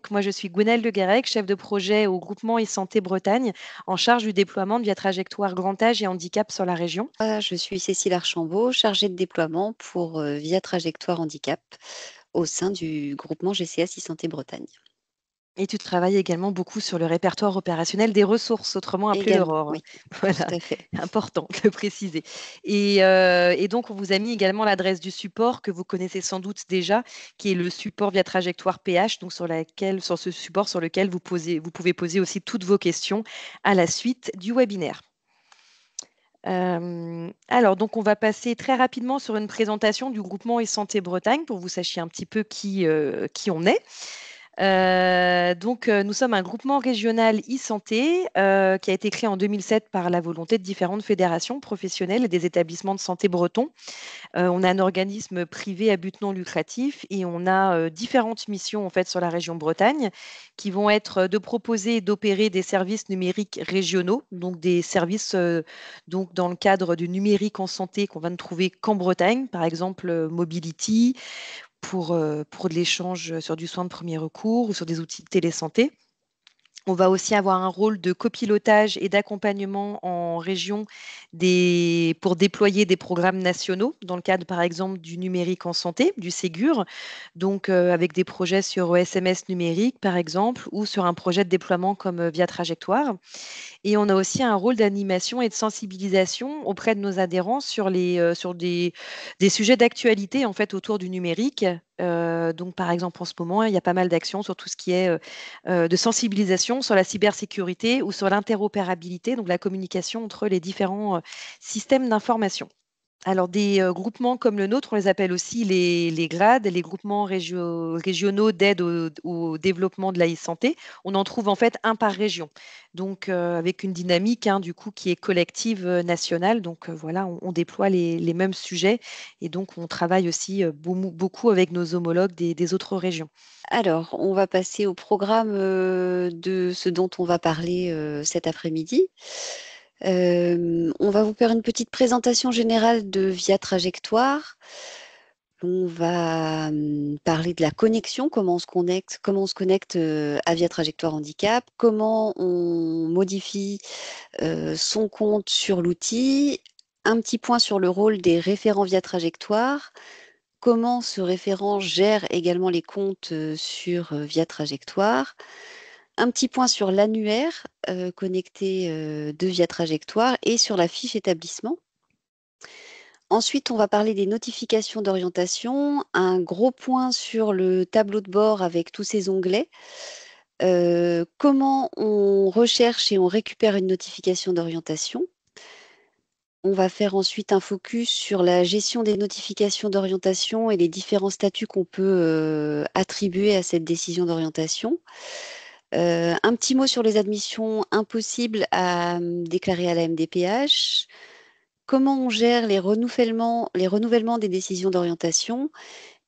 Donc, moi, je suis Gwenaëlle Le Guérec, chef de projet au groupement e-santé Bretagne, en charge du déploiement de Via Trajectoire Grand Âge et Handicap sur la région. Je suis Cécile Archambault, chargée de déploiement pour Via Trajectoire Handicap au sein du groupement GCS e-santé Bretagne. Et tu travailles également beaucoup sur le répertoire opérationnel des ressources, autrement appelé le Également, ROR. oui, tout Voilà, à fait. important de le préciser. Et donc, on vous a mis également l'adresse du support que vous connaissez sans doute déjà, qui est le support Via Trajectoire PH, donc sur ce support sur lequel vous pouvez poser aussi toutes vos questions à la suite du webinaire. Alors, donc, on va passer très rapidement sur une présentation du groupement e-santé Bretagne pour que vous sachiez un petit peu qui on est. Nous sommes un groupement régional e-santé qui a été créé en 2007 par la volonté de différentes fédérations professionnelles et des établissements de santé bretons. On a un organisme privé à but non lucratif et on a différentes missions en fait sur la région Bretagne qui vont être de proposer et d'opérer des services numériques régionaux, donc des services donc dans le cadre du numérique en santé qu'on va ne trouver qu'en Bretagne, par exemple Mobility pour de l'échange sur du soin de premier recours ou sur des outils de télésanté. On va aussi avoir un rôle de copilotage et d'accompagnement en région pour déployer des programmes nationaux dans le cadre, par exemple, du numérique en santé, du Ségur, donc avec des projets sur SMS numérique, par exemple, ou sur un projet de déploiement comme Via Trajectoire. Et on a aussi un rôle d'animation et de sensibilisation auprès de nos adhérents sur des sujets d'actualité en fait autour du numérique. Donc, par exemple, en ce moment, il y a pas mal d'actions sur tout ce qui est de sensibilisation sur la cybersécurité ou sur l'interopérabilité, donc la communication entre les différents systèmes d'information. Alors, des groupements comme le nôtre, on les appelle aussi les GRAD, les groupements régionaux d'aide au développement de la e-santé. On en trouve en fait un par région, donc avec une dynamique du coup qui est collective nationale. Donc voilà, on déploie les mêmes sujets et donc on travaille aussi beaucoup avec nos homologues des autres régions. Alors, on va passer au programme de ce dont on va parler cet après-midi. On va vous faire une petite présentation générale de Via Trajectoire. On va parler de la connexion, comment on se connecte à Via Trajectoire Handicap, comment on modifie son compte sur l'outil, un petit point sur le rôle des référents Via Trajectoire, comment ce référent gère également les comptes sur Via Trajectoire, un petit point sur l'annuaire connecté de Via Trajectoire et sur la fiche établissement. Ensuite, on va parler des notifications d'orientation, un gros point sur le tableau de bord avec tous ces onglets, comment on recherche et on récupère une notification d'orientation. On va faire ensuite un focus sur la gestion des notifications d'orientation et les différents statuts qu'on peut attribuer à cette décision d'orientation. Un petit mot sur les admissions impossibles à déclarer à la MDPH. Comment on gère les renouvellements des décisions d'orientation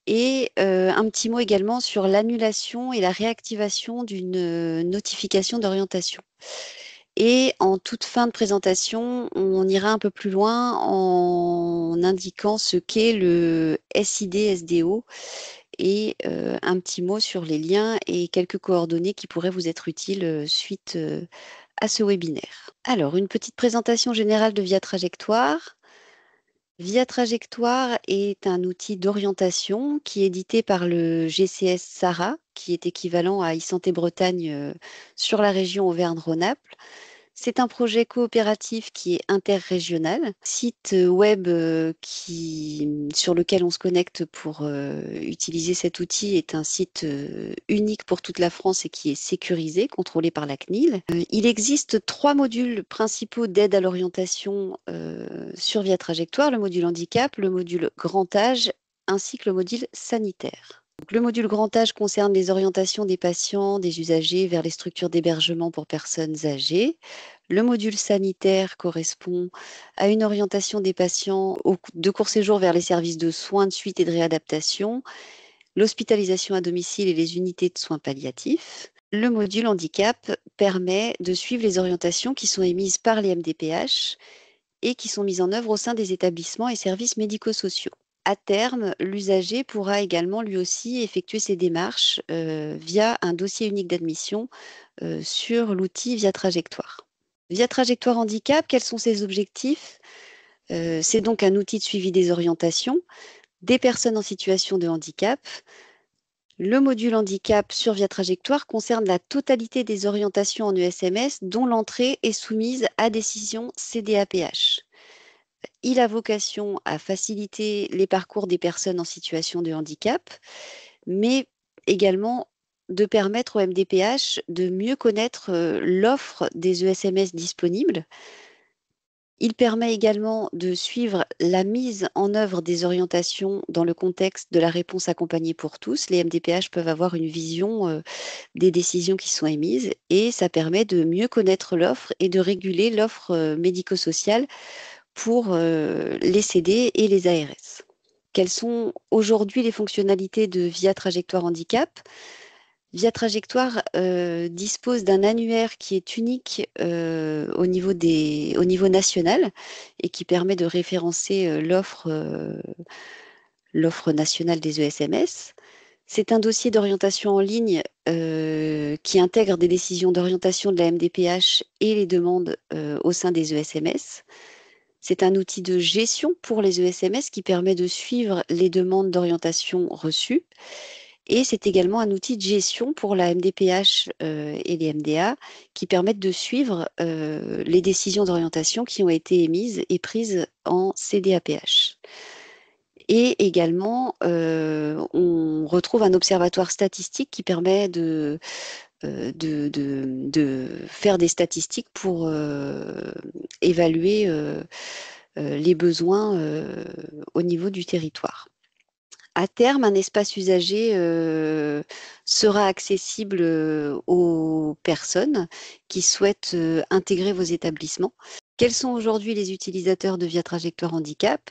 et un petit mot également sur l'annulation et la réactivation d'une notification d'orientation. Et en toute fin de présentation, on ira un peu plus loin en indiquant ce qu'est le SID-SDO et un petit mot sur les liens et quelques coordonnées qui pourraient vous être utiles suite à ce webinaire. Alors, une petite présentation générale de Via Trajectoire. Via Trajectoire est un outil d'orientation qui est édité par le GCS SARA, qui est équivalent à e-santé Bretagne sur la région Auvergne-Rhône-Alpes. C'est un projet coopératif qui est interrégional, site web sur lequel on se connecte pour utiliser cet outil est un site unique pour toute la France et qui est sécurisé, contrôlé par la CNIL. Il existe 3 modules principaux d'aide à l'orientation sur Via Trajectoire, le module handicap, le module grand âge ainsi que le module sanitaire. Donc, le module grand âge concerne les orientations des patients, des usagers vers les structures d'hébergement pour personnes âgées. Le module sanitaire correspond à une orientation des patients de court séjour vers les services de soins de suite et de réadaptation, l'hospitalisation à domicile et les unités de soins palliatifs. Le module handicap permet de suivre les orientations qui sont émises par les MDPH et qui sont mises en œuvre au sein des établissements et services médico-sociaux. À terme, l'usager pourra également lui aussi effectuer ses démarches via un dossier unique d'admission sur l'outil Via Trajectoire. Via Trajectoire Handicap, quels sont ses objectifs? C'est donc un outil de suivi des orientations des personnes en situation de handicap. Le module handicap sur Via Trajectoire concerne la totalité des orientations en ESMS dont l'entrée est soumise à décision CDAPH. Il a vocation à faciliter les parcours des personnes en situation de handicap, mais également de permettre au MDPH de mieux connaître l'offre des ESMS disponibles. Il permet également de suivre la mise en œuvre des orientations dans le contexte de la réponse accompagnée pour tous. Les MDPH peuvent avoir une vision des décisions qui sont émises et ça permet de mieux connaître l'offre et de réguler l'offre médico-sociale pour les CD et les ARS. Quelles sont aujourd'hui les fonctionnalités de Via Trajectoire Handicap? Via Trajectoire dispose d'un annuaire qui est unique au niveau national et qui permet de référencer l'offre nationale des ESMS. C'est un dossier d'orientation en ligne qui intègre des décisions d'orientation de la MDPH et les demandes au sein des ESMS. C'est un outil de gestion pour les ESMS qui permet de suivre les demandes d'orientation reçues. Et c'est également un outil de gestion pour la MDPH et les MDA qui permettent de suivre les décisions d'orientation qui ont été émises et prises en CDAPH. Et également, on retrouve un observatoire statistique qui permet de faire des statistiques pour évaluer les besoins au niveau du territoire. À terme, un espace usager sera accessible aux personnes qui souhaitent intégrer vos établissements. Quels sont aujourd'hui les utilisateurs de Via Trajectoire Handicap?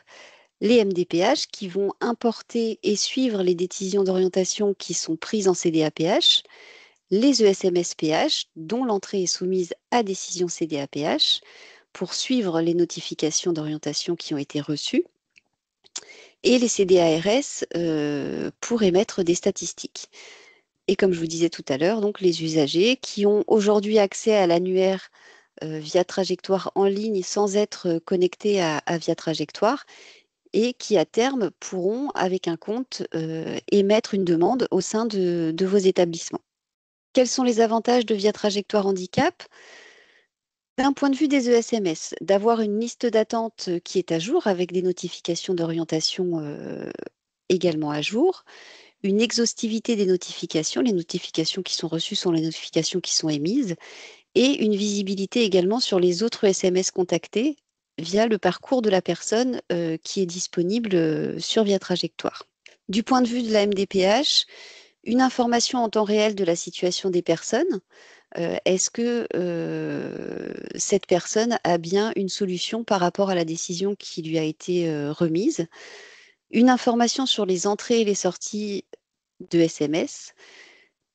Les MDPH qui vont importer et suivre les décisions d'orientation qui sont prises en CDAPH, les ESMS-PH dont l'entrée est soumise à décision CDAPH pour suivre les notifications d'orientation qui ont été reçues, et les CDARS pour émettre des statistiques. Et comme je vous disais tout à l'heure, donc les usagers qui ont aujourd'hui accès à l'annuaire Via Trajectoire en ligne sans être connectés à Via Trajectoire et qui à terme pourront, avec un compte, émettre une demande au sein de vos établissements. Quels sont les avantages de Via Trajectoire Handicap? D'un point de vue des ESMS, d'avoir une liste d'attente qui est à jour avec des notifications d'orientation également à jour, une exhaustivité des notifications, les notifications qui sont reçues sont les notifications qui sont émises, et une visibilité également sur les autres SMS contactés via le parcours de la personne qui est disponible sur Via Trajectoire. Du point de vue de la MDPH, une information en temps réel de la situation des personnes. Est-ce que cette personne a bien une solution par rapport à la décision qui lui a été remise? Une information sur les entrées et les sorties de SMS,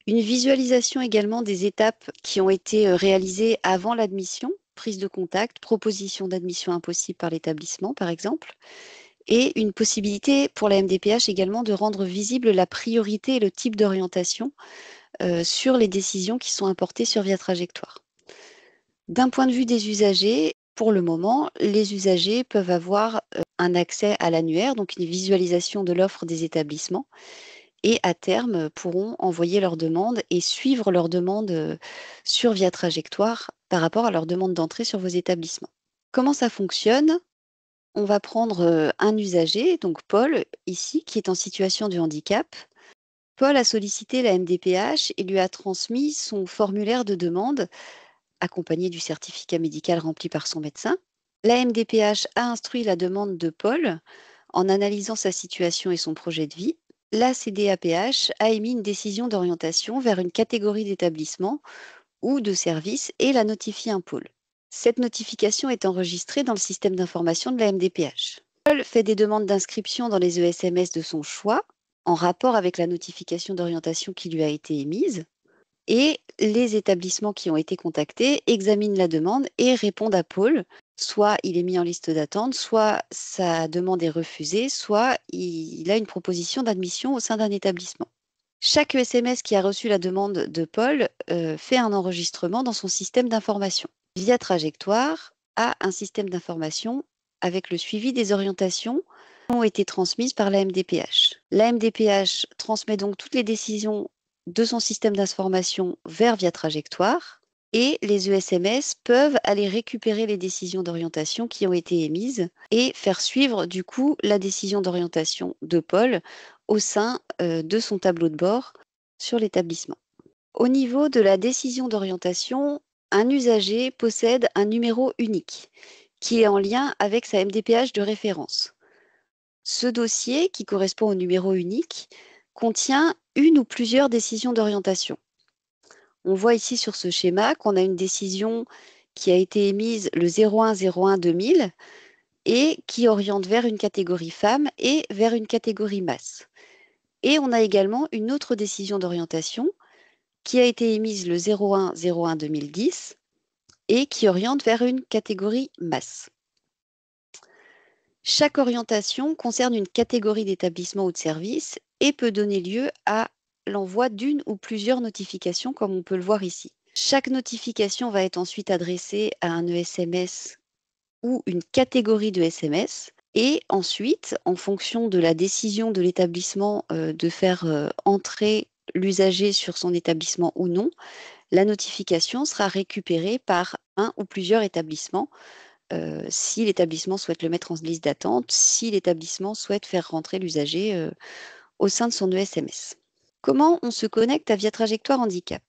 une visualisation également des étapes qui ont été réalisées avant l'admission, prise de contact, proposition d'admission impossible par l'établissement, par exemple, et une possibilité pour la MDPH également de rendre visible la priorité et le type d'orientation sur les décisions qui sont importées sur Via Trajectoire. D'un point de vue des usagers, pour le moment, les usagers peuvent avoir un accès à l'annuaire, donc une visualisation de l'offre des établissements, et à terme pourront envoyer leurs demandes et suivre leurs demandes sur Via Trajectoire par rapport à leur demande d'entrée sur vos établissements. Comment ça fonctionne? On va prendre un usager, donc Paul, ici, qui est en situation de handicap. Paul a sollicité la MDPH et lui a transmis son formulaire de demande accompagné du certificat médical rempli par son médecin. La MDPH a instruit la demande de Paul en analysant sa situation et son projet de vie. La CDAPH a émis une décision d'orientation vers une catégorie d'établissement ou de service et la notifie un pôle. Cette notification est enregistrée dans le système d'information de la MDPH. Paul fait des demandes d'inscription dans les ESMS de son choix en rapport avec la notification d'orientation qui lui a été émise. Et les établissements qui ont été contactés examinent la demande et répondent à Paul soit il est mis en liste d'attente, soit sa demande est refusée, soit il a une proposition d'admission au sein d'un établissement. Chaque ESMS qui a reçu la demande de Paul fait un enregistrement dans son système d'information. Via Trajectoire a un système d'information avec le suivi des orientations qui ont été transmises par la MDPH. La MDPH transmet donc toutes les décisions de son système d'information vers Via Trajectoire et les ESMS peuvent aller récupérer les décisions d'orientation qui ont été émises et faire suivre du coup la décision d'orientation de Paul au sein de son tableau de bord sur l'établissement. Au niveau de la décision d'orientation, un usager possède un numéro unique qui est en lien avec sa MDPH de référence. Ce dossier, qui correspond au numéro unique, contient une ou plusieurs décisions d'orientation. On voit ici sur ce schéma qu'on a une décision qui a été émise le 01/01/2000 et qui oriente vers une catégorie femmes et vers une catégorie masse. Et on a également une autre décision d'orientation qui a été émise le 01/01/2010 et qui oriente vers une catégorie masse. Chaque orientation concerne une catégorie d'établissement ou de service et peut donner lieu à l'envoi d'une ou plusieurs notifications, comme on peut le voir ici. Chaque notification va être ensuite adressée à un ESMS ou une catégorie de SMS. Et ensuite, en fonction de la décision de l'établissement de faire entrer l'usager sur son établissement ou non, la notification sera récupérée par un ou plusieurs établissements si l'établissement souhaite le mettre en liste d'attente, si l'établissement souhaite faire rentrer l'usager au sein de son ESMS. Comment on se connecte à Via Trajectoire Handicap?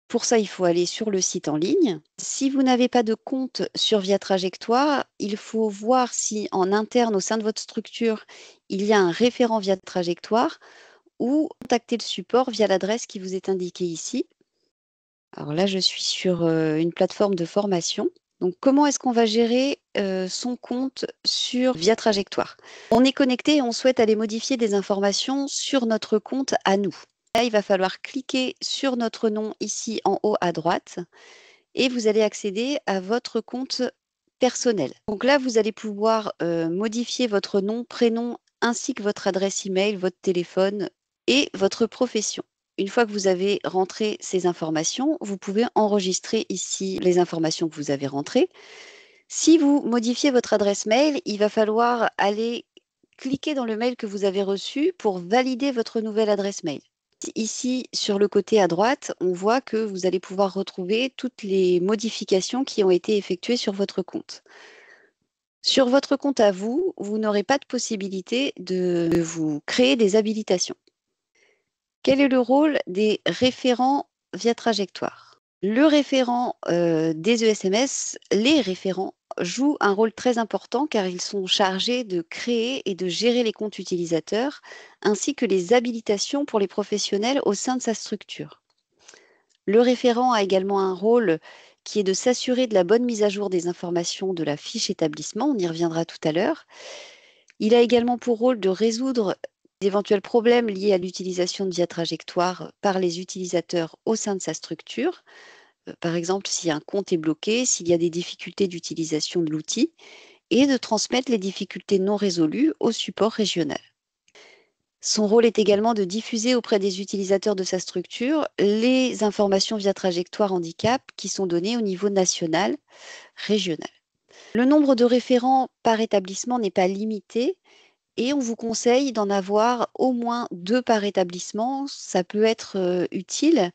Pour ça, il faut aller sur le site en ligne. Si vous n'avez pas de compte sur Via Trajectoire, il faut voir si en interne au sein de votre structure, il y a un référent Via Trajectoire ou contacter le support via l'adresse qui vous est indiquée ici. Alors là, je suis sur une plateforme de formation. Donc, comment est-ce qu'on va gérer son compte sur Via Trajectoire? On est connecté et on souhaite aller modifier des informations sur notre compte à nous. Là, il va falloir cliquer sur notre nom ici en haut à droite et vous allez accéder à votre compte personnel. Donc là, vous allez pouvoir modifier votre nom, prénom, ainsi que votre adresse email, votre téléphone et votre profession. Une fois que vous avez rentré ces informations, vous pouvez enregistrer ici les informations que vous avez rentrées. Si vous modifiez votre adresse mail, il va falloir aller cliquer dans le mail que vous avez reçu pour valider votre nouvelle adresse mail. Ici, sur le côté à droite, on voit que vous allez pouvoir retrouver toutes les modifications qui ont été effectuées sur votre compte. Sur votre compte à vous, vous n'aurez pas de possibilité de vous créer des habilitations. Quel est le rôle des référents Via Trajectoire? Le référent des ESMS, les référents, jouent un rôle très important car ils sont chargés de créer et de gérer les comptes utilisateurs ainsi que les habilitations pour les professionnels au sein de sa structure. Le référent a également un rôle qui est de s'assurer de la bonne mise à jour des informations de la fiche établissement, on y reviendra tout à l'heure. Il a également pour rôle de résoudre d'éventuels problèmes liés à l'utilisation de Via Trajectoire par les utilisateurs au sein de sa structure. Par exemple, si un compte est bloqué, s'il y a des difficultés d'utilisation de l'outil, et de transmettre les difficultés non résolues au support régional. Son rôle est également de diffuser auprès des utilisateurs de sa structure les informations Via Trajectoire Handicap qui sont données au niveau national, régional. Le nombre de référents par établissement n'est pas limité et on vous conseille d'en avoir au moins 2 par établissement. Ça peut être utile,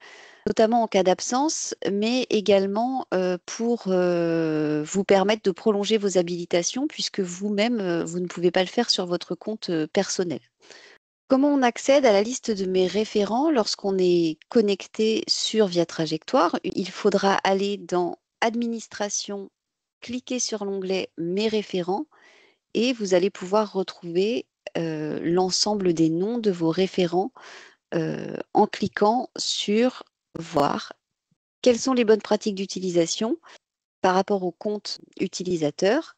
notamment en cas d'absence, mais également pour vous permettre de prolonger vos habilitations puisque vous-même, vous ne pouvez pas le faire sur votre compte personnel. Comment on accède à la liste de mes référents lorsqu'on est connecté sur Via Trajectoire? Il faudra aller dans Administration, cliquer sur l'onglet Mes référents et vous allez pouvoir retrouver l'ensemble des noms de vos référents en cliquant sur Voir. Quelles sont les bonnes pratiques d'utilisation par rapport au compte utilisateur?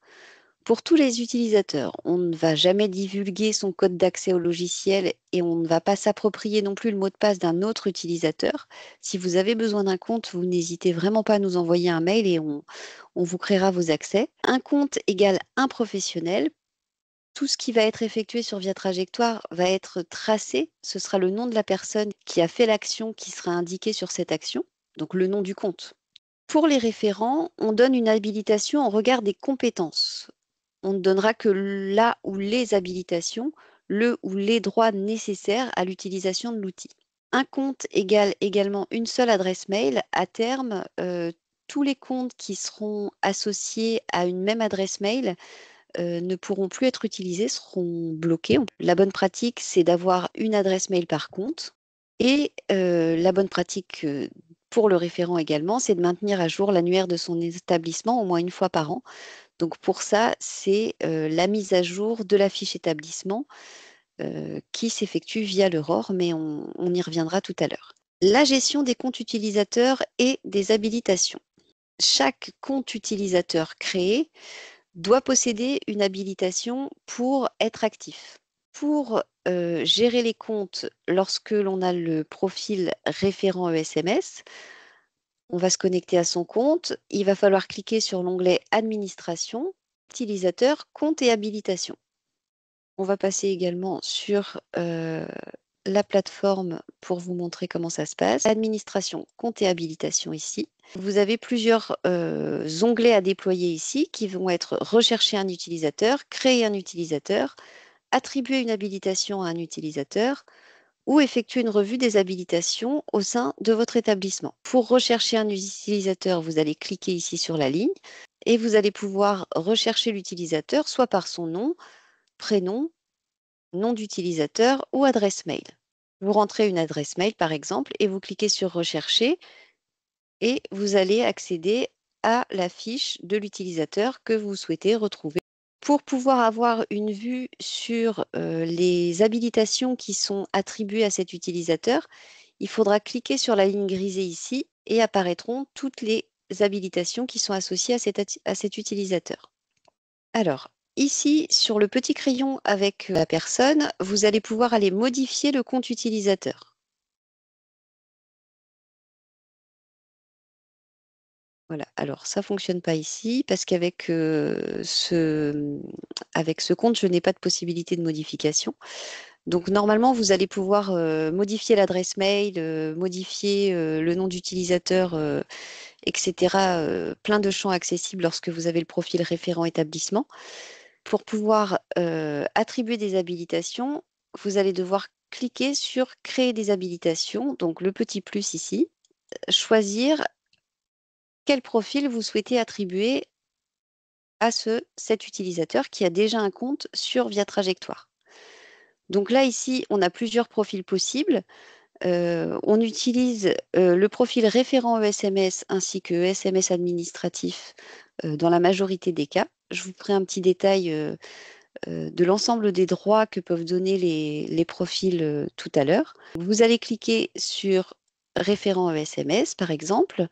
Pour tous les utilisateurs, on ne va jamais divulguer son code d'accès au logiciel et on ne va pas s'approprier non plus le mot de passe d'un autre utilisateur. Si vous avez besoin d'un compte, vous n'hésitez vraiment pas à nous envoyer un mail et on vous créera vos accès. Un compte égale un professionnel. Tout ce qui va être effectué sur Via Trajectoire va être tracé. Ce sera le nom de la personne qui a fait l'action qui sera indiqué sur cette action, donc le nom du compte. Pour les référents, on donne une habilitation en regard des compétences. On ne donnera que la ou les habilitations, le ou les droits nécessaires à l'utilisation de l'outil. Un compte égale également une seule adresse mail. À terme, tous les comptes qui seront associés à une même adresse mail ne pourront plus être utilisés, seront bloqués. La bonne pratique, c'est d'avoir une adresse mail par compte. Et la bonne pratique pour le référent également, c'est de maintenir à jour l'annuaire de son établissement au moins une fois par an. Donc pour ça, c'est la mise à jour de la fiche établissement qui s'effectue via l'Aurore, mais on y reviendra tout à l'heure. La gestion des comptes utilisateurs et des habilitations. Chaque compte utilisateur créé doit posséder une habilitation pour être actif. Pour gérer les comptes lorsque l'on a le profil référent ESMS, on va se connecter à son compte. Il va falloir cliquer sur l'onglet Administration, Utilisateur, Compte et Habilitation. On va passer également sur la plateforme pour vous montrer comment ça se passe. Administration, compte et habilitation ici. Vous avez plusieurs onglets à déployer ici qui vont être rechercher un utilisateur, créer un utilisateur, attribuer une habilitation à un utilisateur ou effectuer une revue des habilitations au sein de votre établissement. Pour rechercher un utilisateur, vous allez cliquer ici sur la ligne et vous allez pouvoir rechercher l'utilisateur soit par son nom, prénom, nom d'utilisateur ou adresse mail. Vous rentrez une adresse mail par exemple et vous cliquez sur rechercher et vous allez accéder à la fiche de l'utilisateur que vous souhaitez retrouver. Pour pouvoir avoir une vue sur les habilitations qui sont attribuées à cet utilisateur, il faudra cliquer sur la ligne grisée ici et apparaîtront toutes les habilitations qui sont associées à cet utilisateur. Alors, ici, sur le petit crayon avec la personne, vous allez pouvoir aller modifier le compte utilisateur. Voilà, alors ça ne fonctionne pas ici parce qu'avec ce compte, je n'ai pas de possibilité de modification. Donc normalement, vous allez pouvoir modifier l'adresse mail, modifier le nom d'utilisateur, etc. Plein de champs accessibles lorsque vous avez le profil référent établissement. Pour pouvoir attribuer des habilitations, vous allez devoir cliquer sur Créer des habilitations, donc le petit plus ici, choisir quel profil vous souhaitez attribuer à cet utilisateur qui a déjà un compte sur Via Trajectoire. Donc là, ici, on a plusieurs profils possibles. On utilise le profil référent ESMS ainsi que ESMS administratif dans la majorité des cas. Je vous ferai un petit détail de l'ensemble des droits que peuvent donner les profils tout à l'heure. Vous allez cliquer sur référent ESMS, par exemple,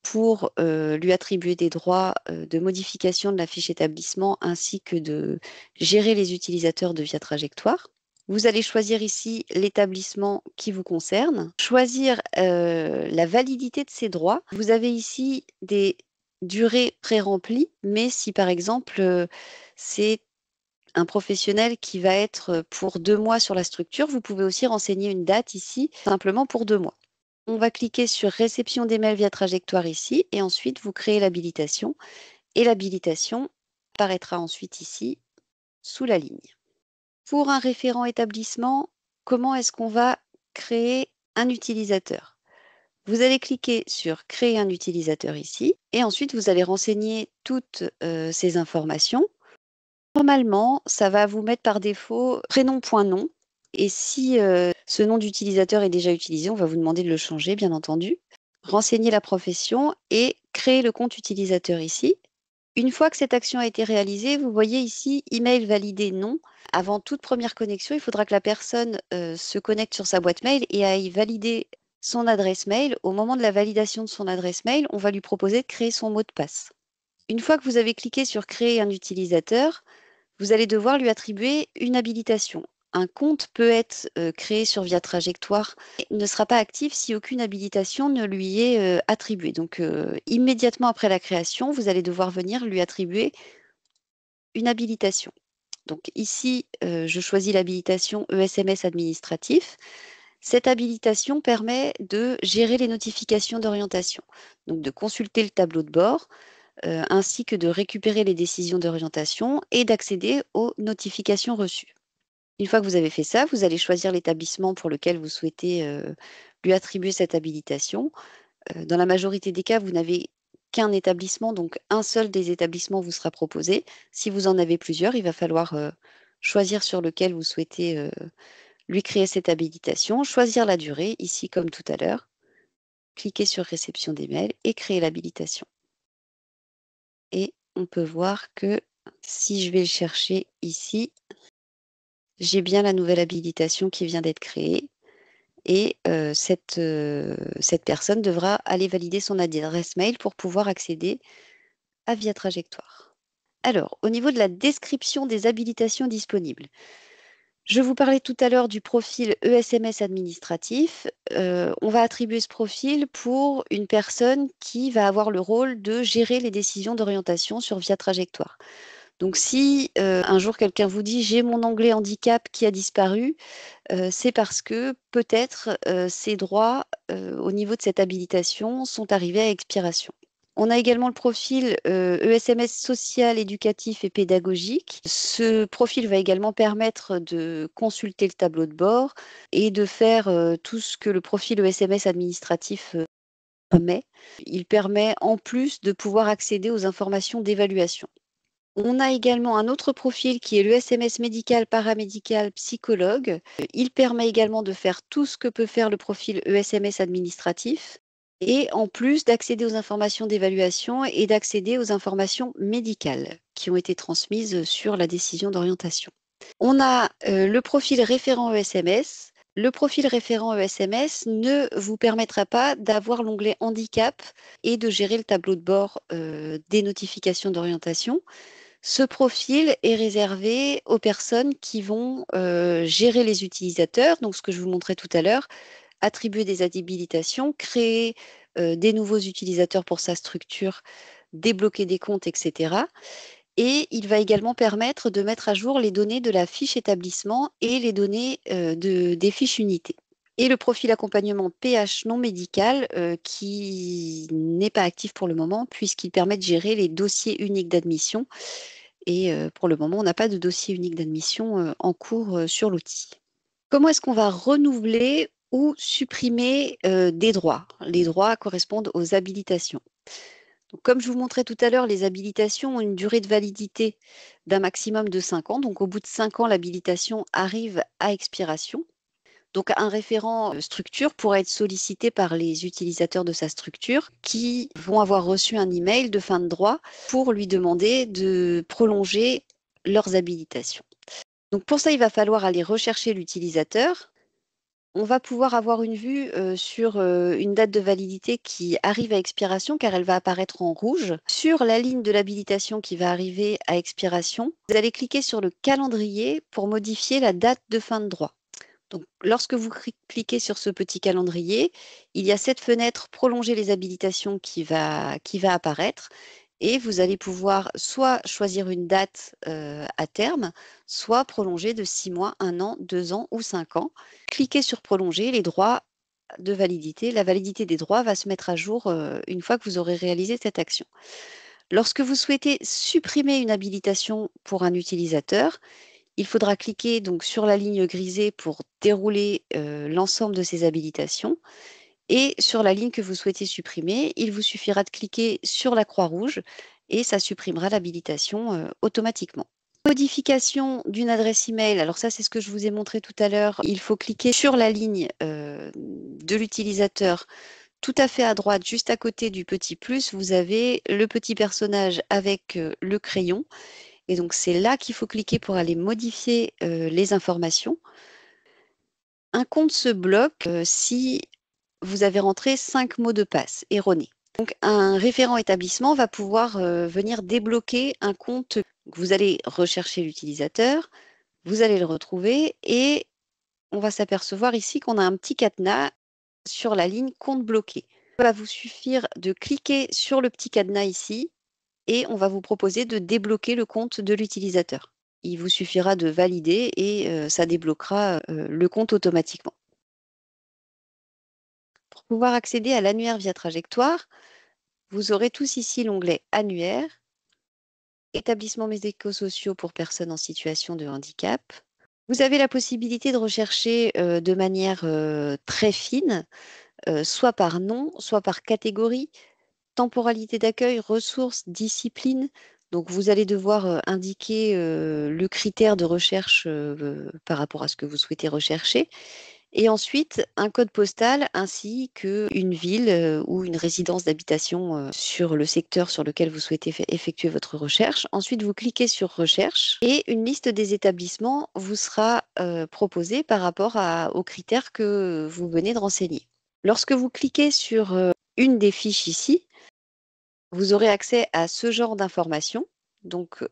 pour lui attribuer des droits de modification de la fiche établissement ainsi que de gérer les utilisateurs de Via Trajectoire. Vous allez choisir ici l'établissement qui vous concerne, choisir la validité de ces droits. Vous avez ici des durées pré-remplies, mais si par exemple c'est un professionnel qui va être pour 2 mois sur la structure, vous pouvez aussi renseigner une date ici, simplement pour 2 mois. On va cliquer sur réception des mails via trajectoire ici et ensuite vous créez l'habilitation et l'habilitation apparaîtra ensuite ici sous la ligne. Pour un référent établissement, comment est-ce qu'on va créer un utilisateur? Vous allez cliquer sur créer un utilisateur ici et ensuite vous allez renseigner toutes ces informations. Normalement, ça va vous mettre par défaut prénom.nom. Et si ce nom d'utilisateur est déjà utilisé, on va vous demander de le changer, bien entendu. Renseigner la profession et créer le compte utilisateur ici. Une fois que cette action a été réalisée, vous voyez ici email validé non. Avant toute première connexion, il faudra que la personne se connecte sur sa boîte mail et aille valider son adresse mail. Au moment de la validation de son adresse mail, on va lui proposer de créer son mot de passe. Une fois que vous avez cliqué sur Créer un utilisateur, vous allez devoir lui attribuer une habilitation. Un compte peut être créé sur Via Trajectoire et ne sera pas actif si aucune habilitation ne lui est attribuée. Donc, immédiatement après la création, vous allez devoir venir lui attribuer une habilitation. Donc ici, je choisis l'habilitation ESMS administratif. Cette habilitation permet de gérer les notifications d'orientation, donc de consulter le tableau de bord, ainsi que de récupérer les décisions d'orientation et d'accéder aux notifications reçues. Une fois que vous avez fait ça, vous allez choisir l'établissement pour lequel vous souhaitez lui attribuer cette habilitation. Dans la majorité des cas, vous n'avez qu'un établissement, donc un seul des établissements vous sera proposé. Si vous en avez plusieurs, il va falloir choisir sur lequel vous souhaitez lui créer cette habilitation, choisir la durée, ici comme tout à l'heure, cliquer sur réception des mails et créer l'habilitation. Et on peut voir que si je vais le chercher ici, j'ai bien la nouvelle habilitation qui vient d'être créée. Et cette personne devra aller valider son adresse mail pour pouvoir accéder à Via Trajectoire. Alors, au niveau de la description des habilitations disponibles, je vous parlais tout à l'heure du profil ESMS administratif. On va attribuer ce profil pour une personne qui va avoir le rôle de gérer les décisions d'orientation sur Via Trajectoire. Donc, si un jour quelqu'un vous dit j'ai mon onglet handicap qui a disparu, c'est parce que peut-être ces droits au niveau de cette habilitation sont arrivés à expiration. On a également le profil ESMS social, éducatif et pédagogique. Ce profil va également permettre de consulter le tableau de bord et de faire tout ce que le profil ESMS administratif permet. Il permet en plus de pouvoir accéder aux informations d'évaluation. On a également un autre profil qui est le SMS médical, paramédical, psychologue. Il permet également de faire tout ce que peut faire le profil ESMS administratif et en plus d'accéder aux informations d'évaluation et d'accéder aux informations médicales qui ont été transmises sur la décision d'orientation. On a le profil référent ESMS. Le profil référent ESMS ne vous permettra pas d'avoir l'onglet handicap et de gérer le tableau de bord des notifications d'orientation. Ce profil est réservé aux personnes qui vont gérer les utilisateurs, donc ce que je vous montrais tout à l'heure, attribuer des habilitations, créer des nouveaux utilisateurs pour sa structure, débloquer des comptes, etc. Et il va également permettre de mettre à jour les données de la fiche établissement et les données des fiches unités. Et le profil accompagnement PH non médical qui n'est pas actif pour le moment puisqu'il permet de gérer les dossiers uniques d'admission. Et pour le moment, on n'a pas de dossier unique d'admission en cours sur l'outil. Comment est-ce qu'on va renouveler ou supprimer des droits? Les droits correspondent aux habilitations. Donc, comme je vous montrais tout à l'heure, les habilitations ont une durée de validité d'un maximum de 5 ans. Donc, au bout de 5 ans, l'habilitation arrive à expiration. Donc, un référent structure pourra être sollicité par les utilisateurs de sa structure qui vont avoir reçu un email de fin de droit pour lui demander de prolonger leurs habilitations. Donc, pour ça, il va falloir aller rechercher l'utilisateur. On va pouvoir avoir une vue sur une date de validité qui arrive à expiration car elle va apparaître en rouge. Sur la ligne de l'habilitation qui va arriver à expiration, vous allez cliquer sur le calendrier pour modifier la date de fin de droit. Donc, lorsque vous cliquez sur ce petit calendrier, il y a cette fenêtre prolonger les habilitations qui va apparaître et vous allez pouvoir soit choisir une date à terme, soit prolonger de 6 mois, 1 an, 2 ans ou 5 ans. Cliquez sur prolonger les droits de validité. La validité des droits va se mettre à jour une fois que vous aurez réalisé cette action. Lorsque vous souhaitez supprimer une habilitation pour un utilisateur, il faudra cliquer donc sur la ligne grisée pour dérouler l'ensemble de ces habilitations. Et sur la ligne que vous souhaitez supprimer, il vous suffira de cliquer sur la croix rouge et ça supprimera l'habilitation automatiquement. Modification d'une adresse email. Alors ça, c'est ce que je vous ai montré tout à l'heure. Il faut cliquer sur la ligne de l'utilisateur tout à fait à droite, juste à côté du petit plus, vous avez le petit personnage avec le crayon. Et donc, c'est là qu'il faut cliquer pour aller modifier les informations. Un compte se bloque si vous avez rentré 5 mots de passe erronés. Donc, un référent établissement va pouvoir venir débloquer un compte. Vous allez rechercher l'utilisateur, vous allez le retrouver et on va s'apercevoir ici qu'on a un petit cadenas sur la ligne compte bloqué. Il va vous suffire de cliquer sur le petit cadenas ici et on va vous proposer de débloquer le compte de l'utilisateur. Il vous suffira de valider et ça débloquera le compte automatiquement. Pour pouvoir accéder à l'annuaire via trajectoire, vous aurez tous ici l'onglet Annuaire, établissements médico-sociaux pour personnes en situation de handicap. Vous avez la possibilité de rechercher de manière très fine, soit par nom, soit par catégorie, temporalité d'accueil, ressources, discipline. Donc, vous allez devoir indiquer le critère de recherche par rapport à ce que vous souhaitez rechercher. Et ensuite, un code postal ainsi qu'une ville ou une résidence d'habitation sur le secteur sur lequel vous souhaitez effectuer votre recherche. Ensuite, vous cliquez sur Recherche et une liste des établissements vous sera proposée par rapport aux critères que vous venez de renseigner. Lorsque vous cliquez sur une des fiches ici, vous aurez accès à ce genre d'informations. Donc,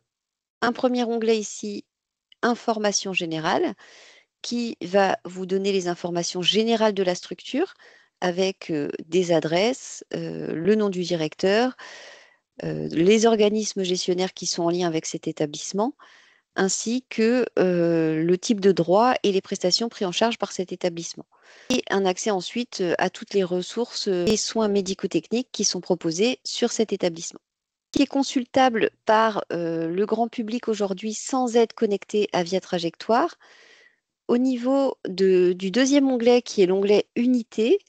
un premier onglet ici, Informations générales, qui va vous donner les informations générales de la structure avec des adresses, le nom du directeur, les organismes gestionnaires qui sont en lien avec cet établissement, ainsi que le type de droit et les prestations prises en charge par cet établissement. Et un accès ensuite à toutes les ressources et soins médico-techniques qui sont proposés sur cet établissement. Qui est consultable par le grand public aujourd'hui sans être connecté à Via Trajectoire. Au niveau du deuxième onglet, qui est l'onglet Unité,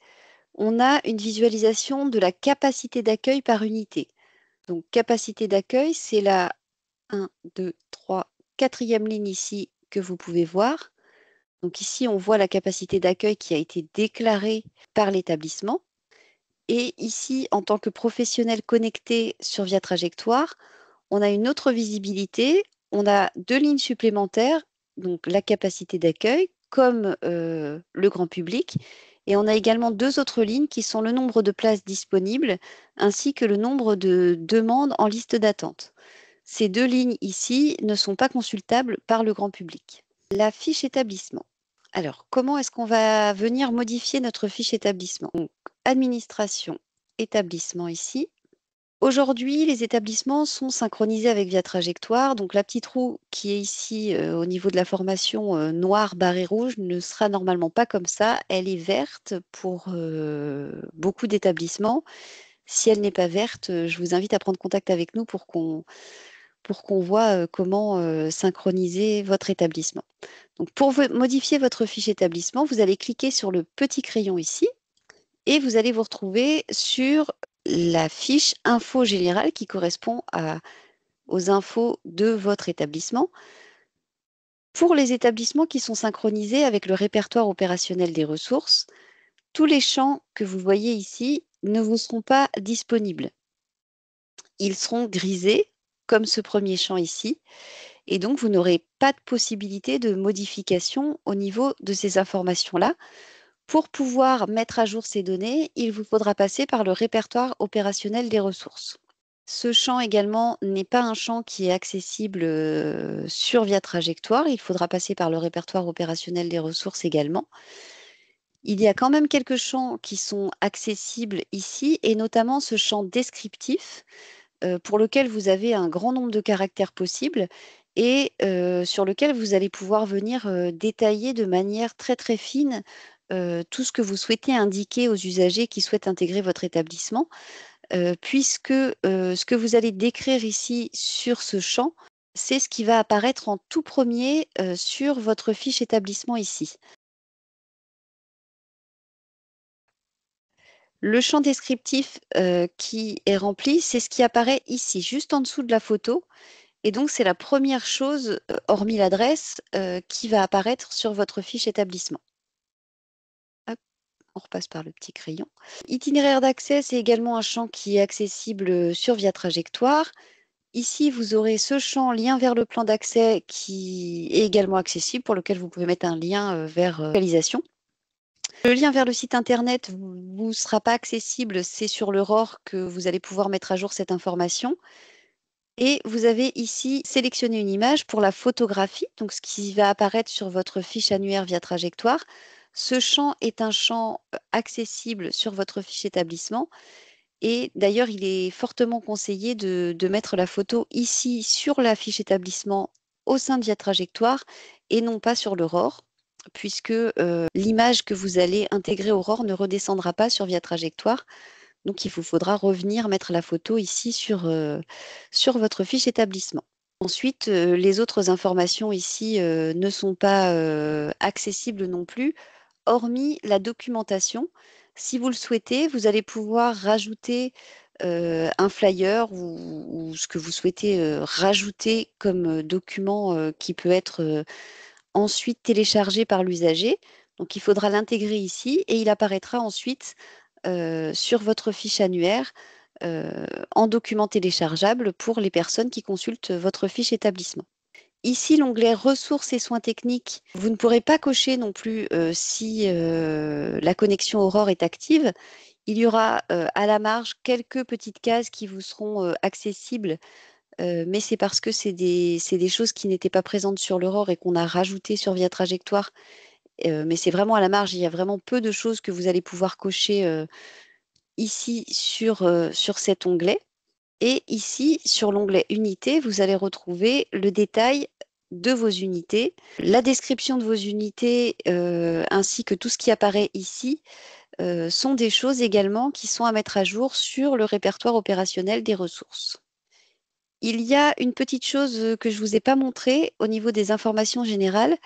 on a une visualisation de la capacité d'accueil par unité. Donc, capacité d'accueil, c'est la 1, 2, 3, quatrième ligne ici que vous pouvez voir. Donc ici, on voit la capacité d'accueil qui a été déclarée par l'établissement. Et ici, en tant que professionnel connecté sur Via Trajectoire, on a une autre visibilité. On a deux lignes supplémentaires, donc la capacité d'accueil comme le grand public. Et on a également deux autres lignes qui sont le nombre de places disponibles ainsi que le nombre de demandes en liste d'attente. Ces deux lignes ici ne sont pas consultables par le grand public. La fiche établissement. Alors, comment est-ce qu'on va venir modifier notre fiche établissement? Donc, administration, établissement ici. Aujourd'hui, les établissements sont synchronisés avec Via Trajectoire. Donc, la petite roue qui est ici au niveau de la formation noire barré rouge ne sera normalement pas comme ça. Elle est verte pour beaucoup d'établissements. Si elle n'est pas verte, je vous invite à prendre contact avec nous pour qu'on voit comment synchroniser votre établissement. Donc, pour modifier votre fiche établissement, vous allez cliquer sur le petit crayon ici et vous allez vous retrouver sur la fiche info générale qui correspond aux infos de votre établissement. Pour les établissements qui sont synchronisés avec le répertoire opérationnel des ressources, tous les champs que vous voyez ici ne vous seront pas disponibles. Ils seront grisés, comme ce premier champ ici, et donc vous n'aurez pas de possibilité de modification au niveau de ces informations-là. Pour pouvoir mettre à jour ces données, il vous faudra passer par le répertoire opérationnel des ressources. Ce champ également n'est pas un champ qui est accessible sur Via Trajectoire. Il faudra passer par le répertoire opérationnel des ressources également. Il y a quand même quelques champs qui sont accessibles ici, et notamment ce champ descriptif pour lequel vous avez un grand nombre de caractères possibles et sur lequel vous allez pouvoir venir détailler de manière très très fine tout ce que vous souhaitez indiquer aux usagers qui souhaitent intégrer votre établissement, puisque ce que vous allez décrire ici sur ce champ, c'est ce qui va apparaître en tout premier sur votre fiche établissement ici. Le champ descriptif qui est rempli, c'est ce qui apparaît ici, juste en dessous de la photo. Et donc, c'est la première chose, hormis l'adresse, qui va apparaître sur votre fiche établissement. Hop, on repasse par le petit crayon. Itinéraire d'accès, c'est également un champ qui est accessible sur Via Trajectoire. Ici, vous aurez ce champ lien vers le plan d'accès qui est également accessible, pour lequel vous pouvez mettre un lien vers localisation. Le lien vers le site internet vous sera pas accessible, c'est sur l'Aurore que vous allez pouvoir mettre à jour cette information. Et vous avez ici sélectionné une image pour la photographie, donc ce qui va apparaître sur votre fiche annuaire via trajectoire. Ce champ est un champ accessible sur votre fiche établissement. Et d'ailleurs, il est fortement conseillé de mettre la photo ici sur la fiche établissement au sein de Via Trajectoire et non pas sur l'Aurore, puisque l'image que vous allez intégrer Aurore ne redescendra pas sur Via Trajectoire. Donc, il vous faudra revenir mettre la photo ici sur votre fiche établissement. Ensuite, les autres informations ici ne sont pas accessibles non plus, hormis la documentation. Si vous le souhaitez, vous allez pouvoir rajouter un flyer ou ce que vous souhaitez rajouter comme document qui peut être ensuite téléchargé par l'usager. Donc, il faudra l'intégrer ici et il apparaîtra ensuite sur votre fiche annuaire en document téléchargeable pour les personnes qui consultent votre fiche établissement. Ici, l'onglet ressources et soins techniques, vous ne pourrez pas cocher non plus si la connexion Aurore est active. Il y aura à la marge quelques petites cases qui vous seront accessibles, mais c'est parce que c'est des choses qui n'étaient pas présentes sur l'Aurore et qu'on a rajouté sur Via Trajectoire. Mais c'est vraiment à la marge, il y a vraiment peu de choses que vous allez pouvoir cocher ici sur cet onglet. Et ici, sur l'onglet Unités, vous allez retrouver le détail de vos unités, la description de vos unités, ainsi que tout ce qui apparaît ici, sont des choses également qui sont à mettre à jour sur le répertoire opérationnel des ressources. Il y a une petite chose que je ne vous ai pas montrée au niveau des informations générales.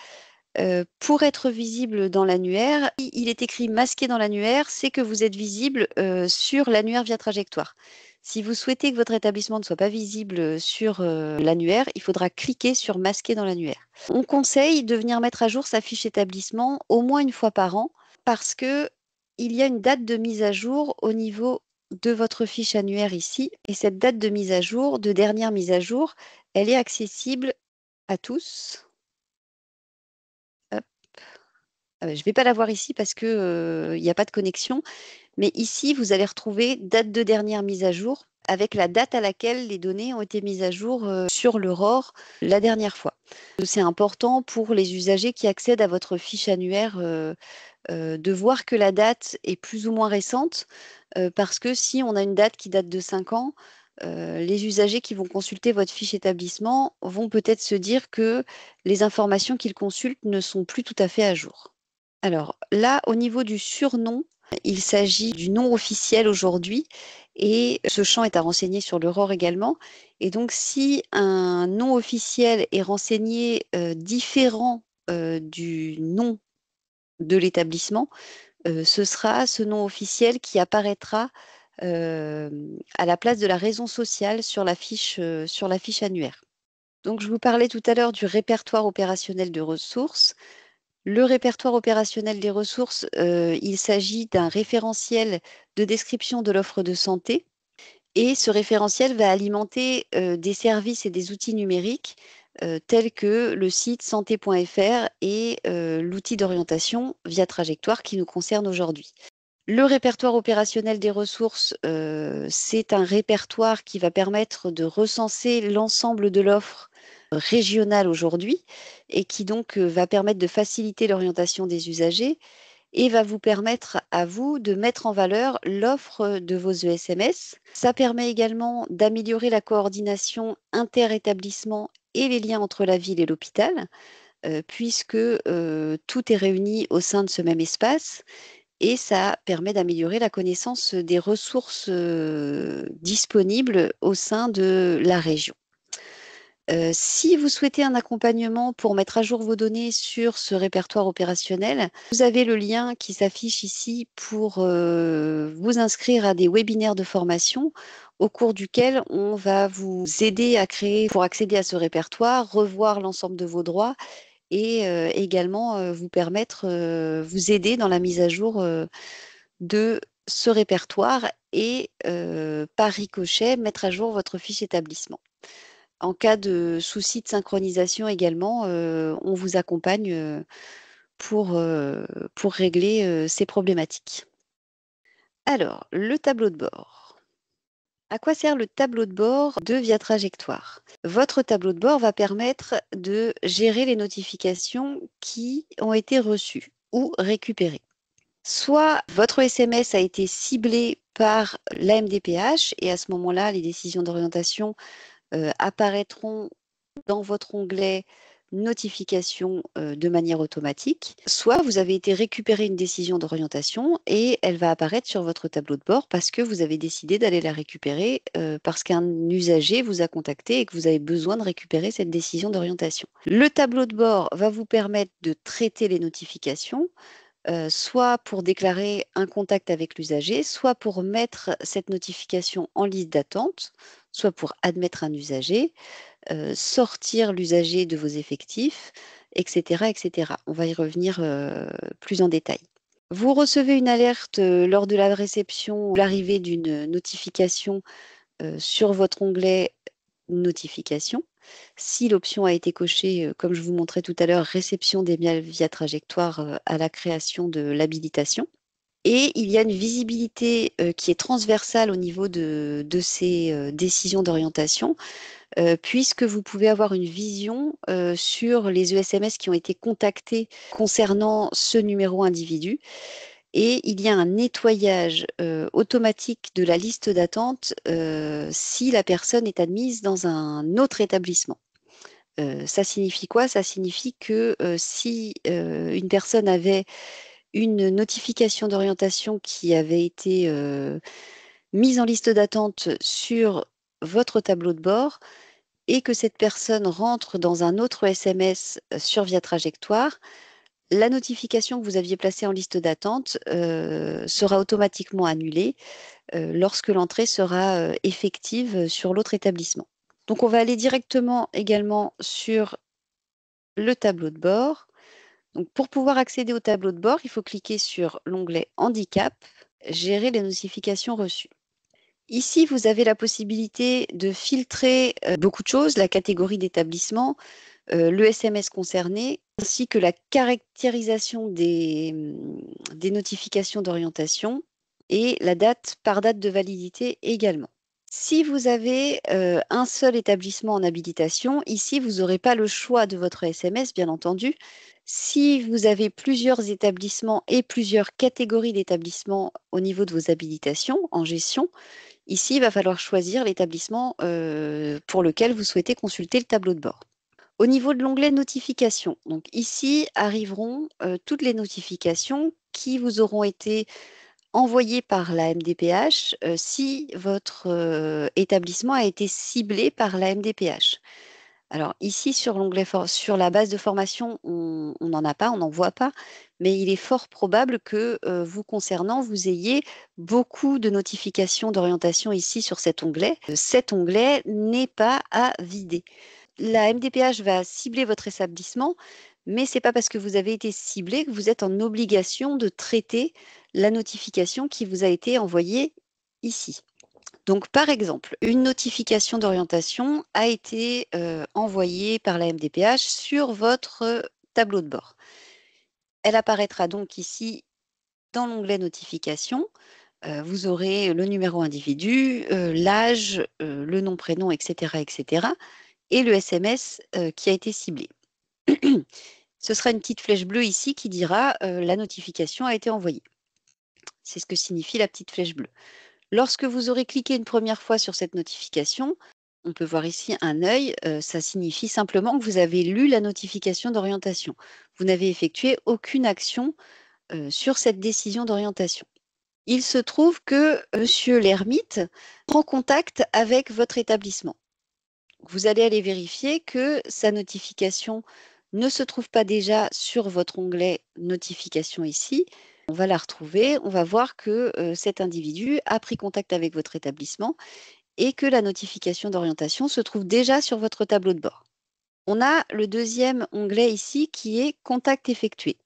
Pour être visible dans l'annuaire, il est écrit masqué dans l'annuaire, c'est que vous êtes visible sur l'annuaire via trajectoire. Si vous souhaitez que votre établissement ne soit pas visible sur l'annuaire, il faudra cliquer sur masquer dans l'annuaire. On conseille de venir mettre à jour sa fiche établissement au moins une fois par an parce que il y a une date de mise à jour au niveau de votre fiche annuaire ici. Et cette date de mise à jour, de dernière mise à jour, elle est accessible à tous. Hop. Je ne vais pas la voir ici parce que il n'y a pas de connexion. Mais ici, vous allez retrouver date de dernière mise à jour avec la date à laquelle les données ont été mises à jour sur l'Aurore la dernière fois. C'est important pour les usagers qui accèdent à votre fiche annuaire de voir que la date est plus ou moins récente parce que si on a une date qui date de 5 ans, les usagers qui vont consulter votre fiche établissement vont peut-être se dire que les informations qu'ils consultent ne sont plus tout à fait à jour. Alors là, au niveau du surnom, il s'agit du nom officiel aujourd'hui et ce champ est à renseigner sur l'Aurore également. Et donc, si un nom officiel est renseigné différent du nom de l'établissement, ce sera ce nom officiel qui apparaîtra à la place de la raison sociale sur la fiche annuaire. Donc, je vous parlais tout à l'heure du répertoire opérationnel de ressources. Le répertoire opérationnel des ressources, il s'agit d'un référentiel de description de l'offre de santé et ce référentiel va alimenter des services et des outils numériques tels que le site santé.fr et l'outil d'orientation via trajectoire qui nous concerne aujourd'hui. Le répertoire opérationnel des ressources, c'est un répertoire qui va permettre de recenser l'ensemble de l'offre régionale aujourd'hui et qui donc va permettre de faciliter l'orientation des usagers et va vous permettre à vous de mettre en valeur l'offre de vos ESMS. Ça permet également d'améliorer la coordination inter-établissement et les liens entre la ville et l'hôpital, puisque tout est réuni au sein de ce même espace et ça permet d'améliorer la connaissance des ressources disponibles au sein de la région. Si vous souhaitez un accompagnement pour mettre à jour vos données sur ce répertoire opérationnel, vous avez le lien qui s'affiche ici pour vous inscrire à des webinaires de formation au cours duquel on va vous aider à créer, pour accéder à ce répertoire, revoir l'ensemble de vos droits et également vous permettre, vous aider dans la mise à jour de ce répertoire et par ricochet, mettre à jour votre fiche établissement. En cas de souci de synchronisation également, on vous accompagne pour régler ces problématiques. Alors, le tableau de bord. À quoi sert le tableau de bord de Via Trajectoire? Votre tableau de bord va permettre de gérer les notifications qui ont été reçues ou récupérées. Soit votre SMS a été ciblé par l'AMDPH et à ce moment-là, les décisions d'orientation apparaîtront dans votre onglet notification de manière automatique, soit vous avez été récupérer une décision d'orientation et elle va apparaître sur votre tableau de bord parce que vous avez décidé d'aller la récupérer parce qu'un usager vous a contacté et que vous avez besoin de récupérer cette décision d'orientation. Le tableau de bord va vous permettre de traiter les notifications, soit pour déclarer un contact avec l'usager, soit pour mettre cette notification en liste d'attente, soit pour admettre un usager, sortir l'usager de vos effectifs, etc., etc. On va y revenir plus en détail. Vous recevez une alerte lors de la réception ou l'arrivée d'une notification sur votre onglet Notification. Si l'option a été cochée, comme je vous montrais tout à l'heure, réception des mails via trajectoire à la création de l'habilitation. Et il y a une visibilité qui est transversale au niveau de ces décisions d'orientation, puisque vous pouvez avoir une vision sur les ESMS qui ont été contactés concernant ce numéro individu. Et il y a un nettoyage automatique de la liste d'attente si la personne est admise dans un autre établissement. Ça signifie quoi? Ça signifie que si une personne avait une notification d'orientation qui avait été mise en liste d'attente sur votre tableau de bord et que cette personne rentre dans un autre SMS sur Via Trajectoire, la notification que vous aviez placée en liste d'attente sera automatiquement annulée lorsque l'entrée sera effective sur l'autre établissement. Donc, on va aller directement également sur le tableau de bord. Donc, pour pouvoir accéder au tableau de bord, il faut cliquer sur l'onglet Handicap, Gérer les notifications reçues. Ici, vous avez la possibilité de filtrer beaucoup de choses, la catégorie d'établissement, le SMS concerné, ainsi que la caractérisation des notifications d'orientation et la date par date de validité également. Si vous avez un seul établissement en habilitation, ici, vous n'aurez pas le choix de votre SMS, bien entendu. Si vous avez plusieurs établissements et plusieurs catégories d'établissements au niveau de vos habilitations en gestion, ici, il va falloir choisir l'établissement pour lequel vous souhaitez consulter le tableau de bord. Au niveau de l'onglet notifications, donc ici arriveront toutes les notifications qui vous auront été envoyées par la MDPH si votre établissement a été ciblé par la MDPH. Alors ici sur l'onglet sur la base de formation, on n'en a pas, on n'en voit pas, mais il est fort probable que vous concernant, vous ayez beaucoup de notifications d'orientation ici sur cet onglet. Cet onglet n'est pas à vider. La MDPH va cibler votre établissement, mais ce n'est pas parce que vous avez été ciblé que vous êtes en obligation de traiter la notification qui vous a été envoyée ici. Donc, par exemple, une notification d'orientation a été envoyée par la MDPH sur votre tableau de bord. Elle apparaîtra donc ici dans l'onglet notification. Vous aurez le numéro individu, l'âge, le nom, prénom, etc., etc., et le SMS qui a été ciblé. Ce sera une petite flèche bleue ici qui dira la notification a été envoyée. C'est ce que signifie la petite flèche bleue. Lorsque vous aurez cliqué une première fois sur cette notification, on peut voir ici un œil, ça signifie simplement que vous avez lu la notification d'orientation. Vous n'avez effectué aucune action sur cette décision d'orientation. Il se trouve que Monsieur l'ermite prend contact avec votre établissement. Vous allez aller vérifier que sa notification ne se trouve pas déjà sur votre onglet notification ici. On va la retrouver, on va voir que cet individu a pris contact avec votre établissement et que la notification d'orientation se trouve déjà sur votre tableau de bord. On a le deuxième onglet ici qui est contact effectué.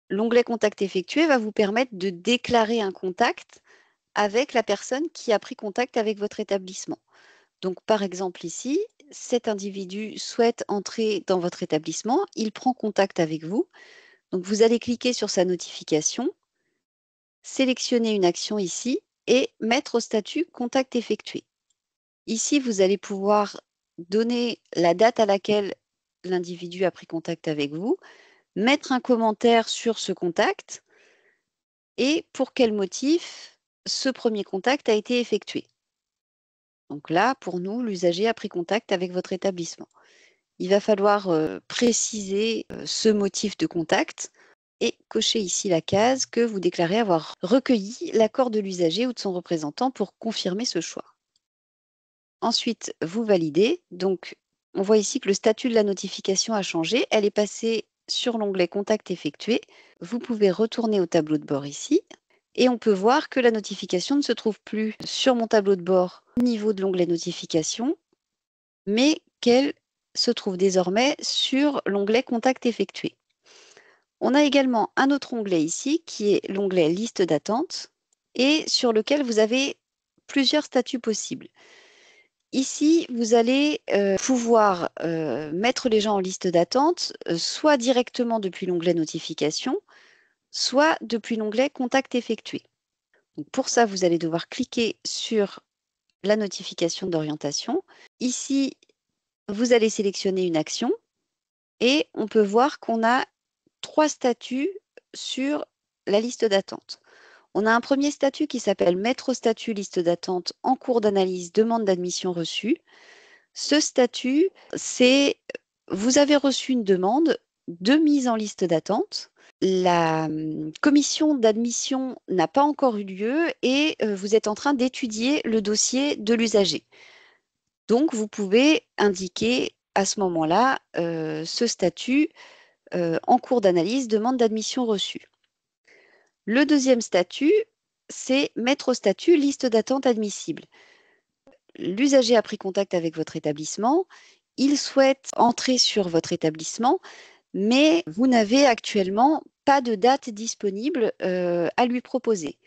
L'onglet contact effectué va vous permettre de déclarer un contact avec la personne qui a pris contact avec votre établissement. Donc, par exemple, ici, cet individu souhaite entrer dans votre établissement, il prend contact avec vous. Donc, vous allez cliquer sur sa notification, sélectionner une action ici et mettre au statut « Contact effectué ». Ici, vous allez pouvoir donner la date à laquelle l'individu a pris contact avec vous, mettre un commentaire sur ce contact et pour quel motif ce premier contact a été effectué. Donc là, pour nous, l'usager a pris contact avec votre établissement. Il va falloir préciser ce motif de contact et cocher ici la case que vous déclarez avoir recueilli l'accord de l'usager ou de son représentant pour confirmer ce choix. Ensuite, vous validez. Donc, on voit ici que le statut de la notification a changé. Elle est passée sur l'onglet Contact effectué. Vous pouvez retourner au tableau de bord ici. Et on peut voir que la notification ne se trouve plus sur mon tableau de bord au niveau de l'onglet Notification, mais qu'elle se trouve désormais sur l'onglet Contact effectué. On a également un autre onglet ici qui est l'onglet Liste d'attente et sur lequel vous avez plusieurs statuts possibles. Ici, vous allez pouvoir mettre les gens en liste d'attente, soit directement depuis l'onglet Notification, soit depuis l'onglet Contact effectué. Donc pour ça, vous allez devoir cliquer sur la notification d'orientation. Ici, vous allez sélectionner une action et on peut voir qu'on a 3 statuts sur la liste d'attente. On a un premier statut qui s'appelle Mettre au statut liste d'attente en cours d'analyse, demande d'admission reçue. Ce statut, c'est vous avez reçu une demande de mise en liste d'attente. La commission d'admission n'a pas encore eu lieu et vous êtes en train d'étudier le dossier de l'usager. Donc, vous pouvez indiquer à ce moment-là ce statut en cours d'analyse, demande d'admission reçue. Le deuxième statut, c'est mettre au statut liste d'attente admissible. L'usager a pris contact avec votre établissement, il souhaite entrer sur votre établissement, mais vous n'avez actuellement pas de date disponible à lui proposer.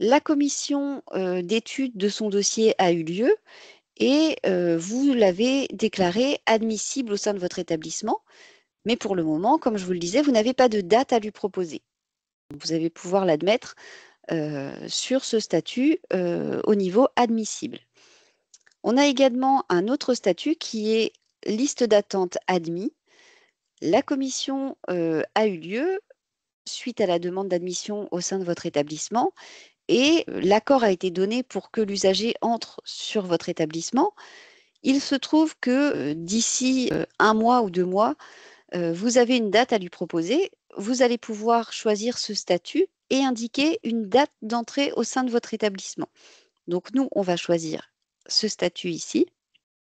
La commission d'étude de son dossier a eu lieu et vous l'avez déclaré admissible au sein de votre établissement, mais pour le moment, comme je vous le disais, vous n'avez pas de date à lui proposer. Vous allez pouvoir l'admettre sur ce statut au niveau admissible. On a également un autre statut qui est liste d'attente admis. La commission a eu lieu suite à la demande d'admission au sein de votre établissement et l'accord a été donné pour que l'usager entre sur votre établissement. Il se trouve que d'ici 1 mois ou 2 mois, vous avez une date à lui proposer. Vous allez pouvoir choisir ce statut et indiquer une date d'entrée au sein de votre établissement. Donc nous, on va choisir ce statut ici.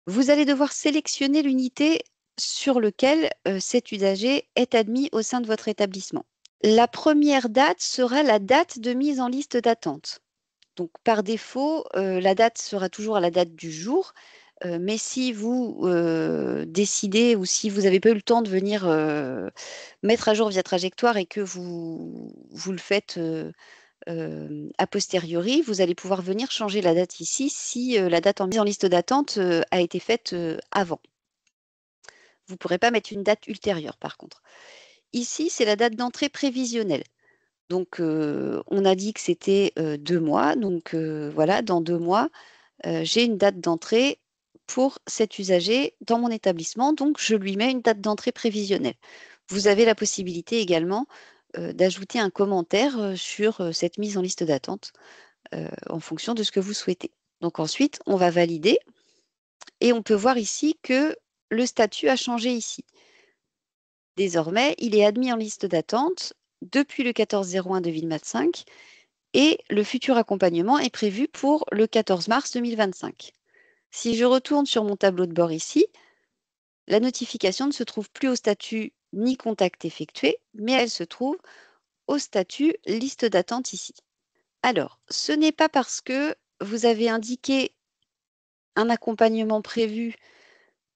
Vous allez devoir sélectionner l'unité sur laquelle cet usager est admis au sein de votre établissement. La première date sera la date de mise en liste d'attente. Donc par défaut, la date sera toujours à la date du jour, mais si vous décidez ou si vous n'avez pas eu le temps de venir mettre à jour via Trajectoire et que vous le faites a posteriori, vous allez pouvoir venir changer la date ici si la date en mise en liste d'attente a été faite avant. Vous ne pourrez pas mettre une date ultérieure par contre. Ici, c'est la date d'entrée prévisionnelle. Donc, on a dit que c'était 2 mois. Donc, voilà, dans 2 mois, j'ai une date d'entrée pour cet usager dans mon établissement. Donc, je lui mets une date d'entrée prévisionnelle. Vous avez la possibilité également d'ajouter un commentaire sur cette mise en liste d'attente en fonction de ce que vous souhaitez. Donc ensuite, on va valider et on peut voir ici que le statut a changé ici. Désormais, il est admis en liste d'attente depuis le 14/01/2025 et le futur accompagnement est prévu pour le 14 mars 2025. Si je retourne sur mon tableau de bord ici, la notification ne se trouve plus au statut ni contact effectué, mais elle se trouve au statut liste d'attente ici. Alors, ce n'est pas parce que vous avez indiqué un accompagnement prévu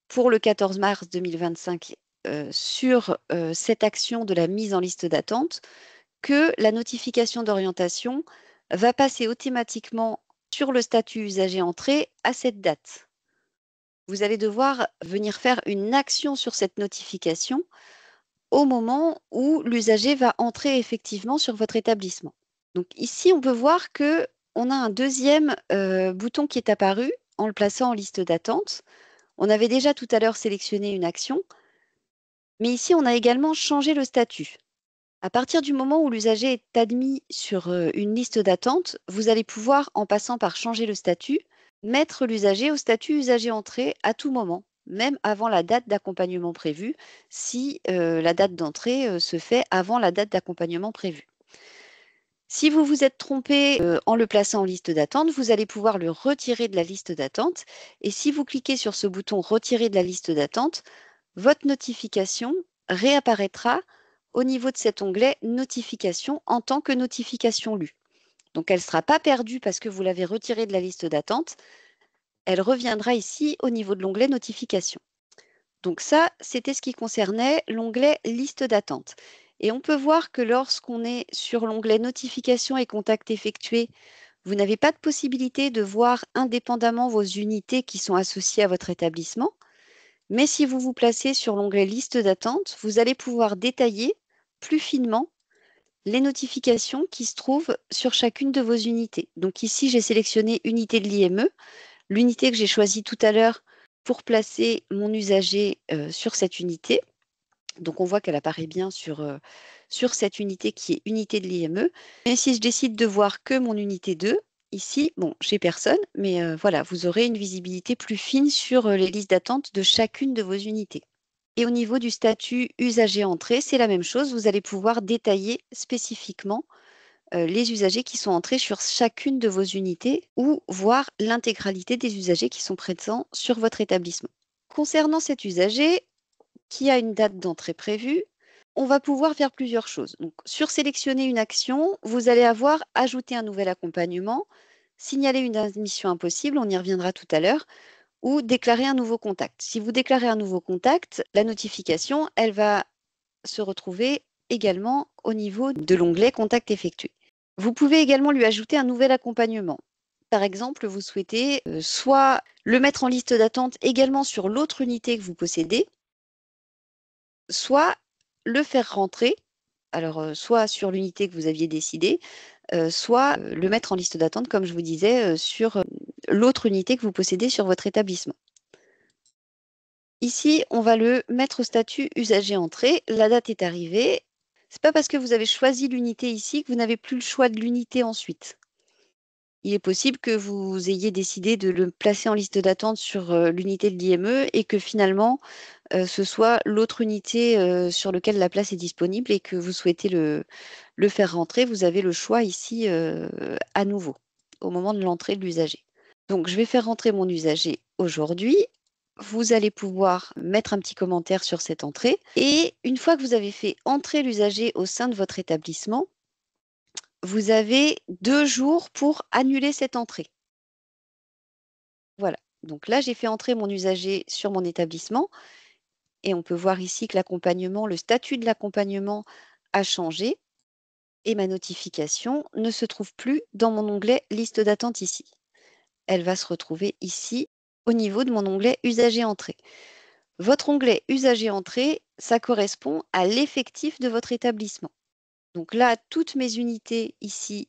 pour le 14 mars 2025 sur cette action de la mise en liste d'attente que la notification d'orientation va passer automatiquement sur le statut usager entrée à cette date. Vous allez devoir venir faire une action sur cette notification au moment où l'usager va entrer effectivement sur votre établissement. Donc ici, on peut voir que on a un deuxième bouton qui est apparu en le plaçant en liste d'attente. On avait déjà tout à l'heure sélectionné une action, mais ici, on a également changé le statut. À partir du moment où l'usager est admis sur une liste d'attente, vous allez pouvoir, en passant par changer le statut, mettre l'usager au statut usager entrée à tout moment, même avant la date d'accompagnement prévue, si la date d'entrée se fait avant la date d'accompagnement prévue. Si vous vous êtes trompé en le plaçant en liste d'attente, vous allez pouvoir le retirer de la liste d'attente. Et si vous cliquez sur ce bouton Retirer de la liste d'attente, votre notification réapparaîtra au niveau de cet onglet Notification en tant que notification lue. Donc, elle ne sera pas perdue parce que vous l'avez retirée de la liste d'attente. Elle reviendra ici au niveau de l'onglet Notification. Donc ça, c'était ce qui concernait l'onglet Liste d'attente. Et on peut voir que lorsqu'on est sur l'onglet Notification et contacts effectués, vous n'avez pas de possibilité de voir indépendamment vos unités qui sont associées à votre établissement. Mais si vous vous placez sur l'onglet Liste d'attente, vous allez pouvoir détailler plus finement les notifications qui se trouvent sur chacune de vos unités. Donc ici, j'ai sélectionné Unité de l'IME, l'unité que j'ai choisie tout à l'heure pour placer mon usager sur cette unité. Donc on voit qu'elle apparaît bien sur cette unité qui est Unité de l'IME. Mais si je décide de voir que mon unité 2, ici, bon, j'ai personne, mais voilà, vous aurez une visibilité plus fine sur les listes d'attente de chacune de vos unités. Et au niveau du statut usager entrée, c'est la même chose. Vous allez pouvoir détailler spécifiquement les usagers qui sont entrés sur chacune de vos unités ou voir l'intégralité des usagers qui sont présents sur votre établissement. Concernant cet usager qui a une date d'entrée prévue, on va pouvoir faire plusieurs choses. Donc, sur sélectionner une action, vous allez avoir ajouter un nouvel accompagnement, signaler une admission impossible, on y reviendra tout à l'heure, ou déclarer un nouveau contact. Si vous déclarez un nouveau contact, la notification, elle va se retrouver également au niveau de l'onglet Contact effectué. Vous pouvez également lui ajouter un nouvel accompagnement. Par exemple, vous souhaitez soit le mettre en liste d'attente également sur l'autre unité que vous possédez, soit le faire rentrer, alors soit sur l'unité que vous aviez décidée, soit le mettre en liste d'attente, comme je vous disais, sur l'autre unité que vous possédez sur votre établissement. Ici, on va le mettre au statut usager entrée. La date est arrivée. Ce n'est pas parce que vous avez choisi l'unité ici que vous n'avez plus le choix de l'unité ensuite. Il est possible que vous ayez décidé de le placer en liste d'attente sur l'unité de l'IME et que finalement, ce soit l'autre unité sur laquelle la place est disponible et que vous souhaitez le faire rentrer. Vous avez le choix ici à nouveau au moment de l'entrée de l'usager. Donc, je vais faire rentrer mon usager aujourd'hui. Vous allez pouvoir mettre un petit commentaire sur cette entrée. Et une fois que vous avez fait entrer l'usager au sein de votre établissement, vous avez 2 jours pour annuler cette entrée. Voilà. Donc là, j'ai fait entrer mon usager sur mon établissement et on peut voir ici que l'accompagnement, le statut de l'accompagnement a changé et ma notification ne se trouve plus dans mon onglet liste d'attente ici. Elle va se retrouver ici au niveau de mon onglet usager entrée. Votre onglet usager entrée, ça correspond à l'effectif de votre établissement. Donc là, toutes mes unités ici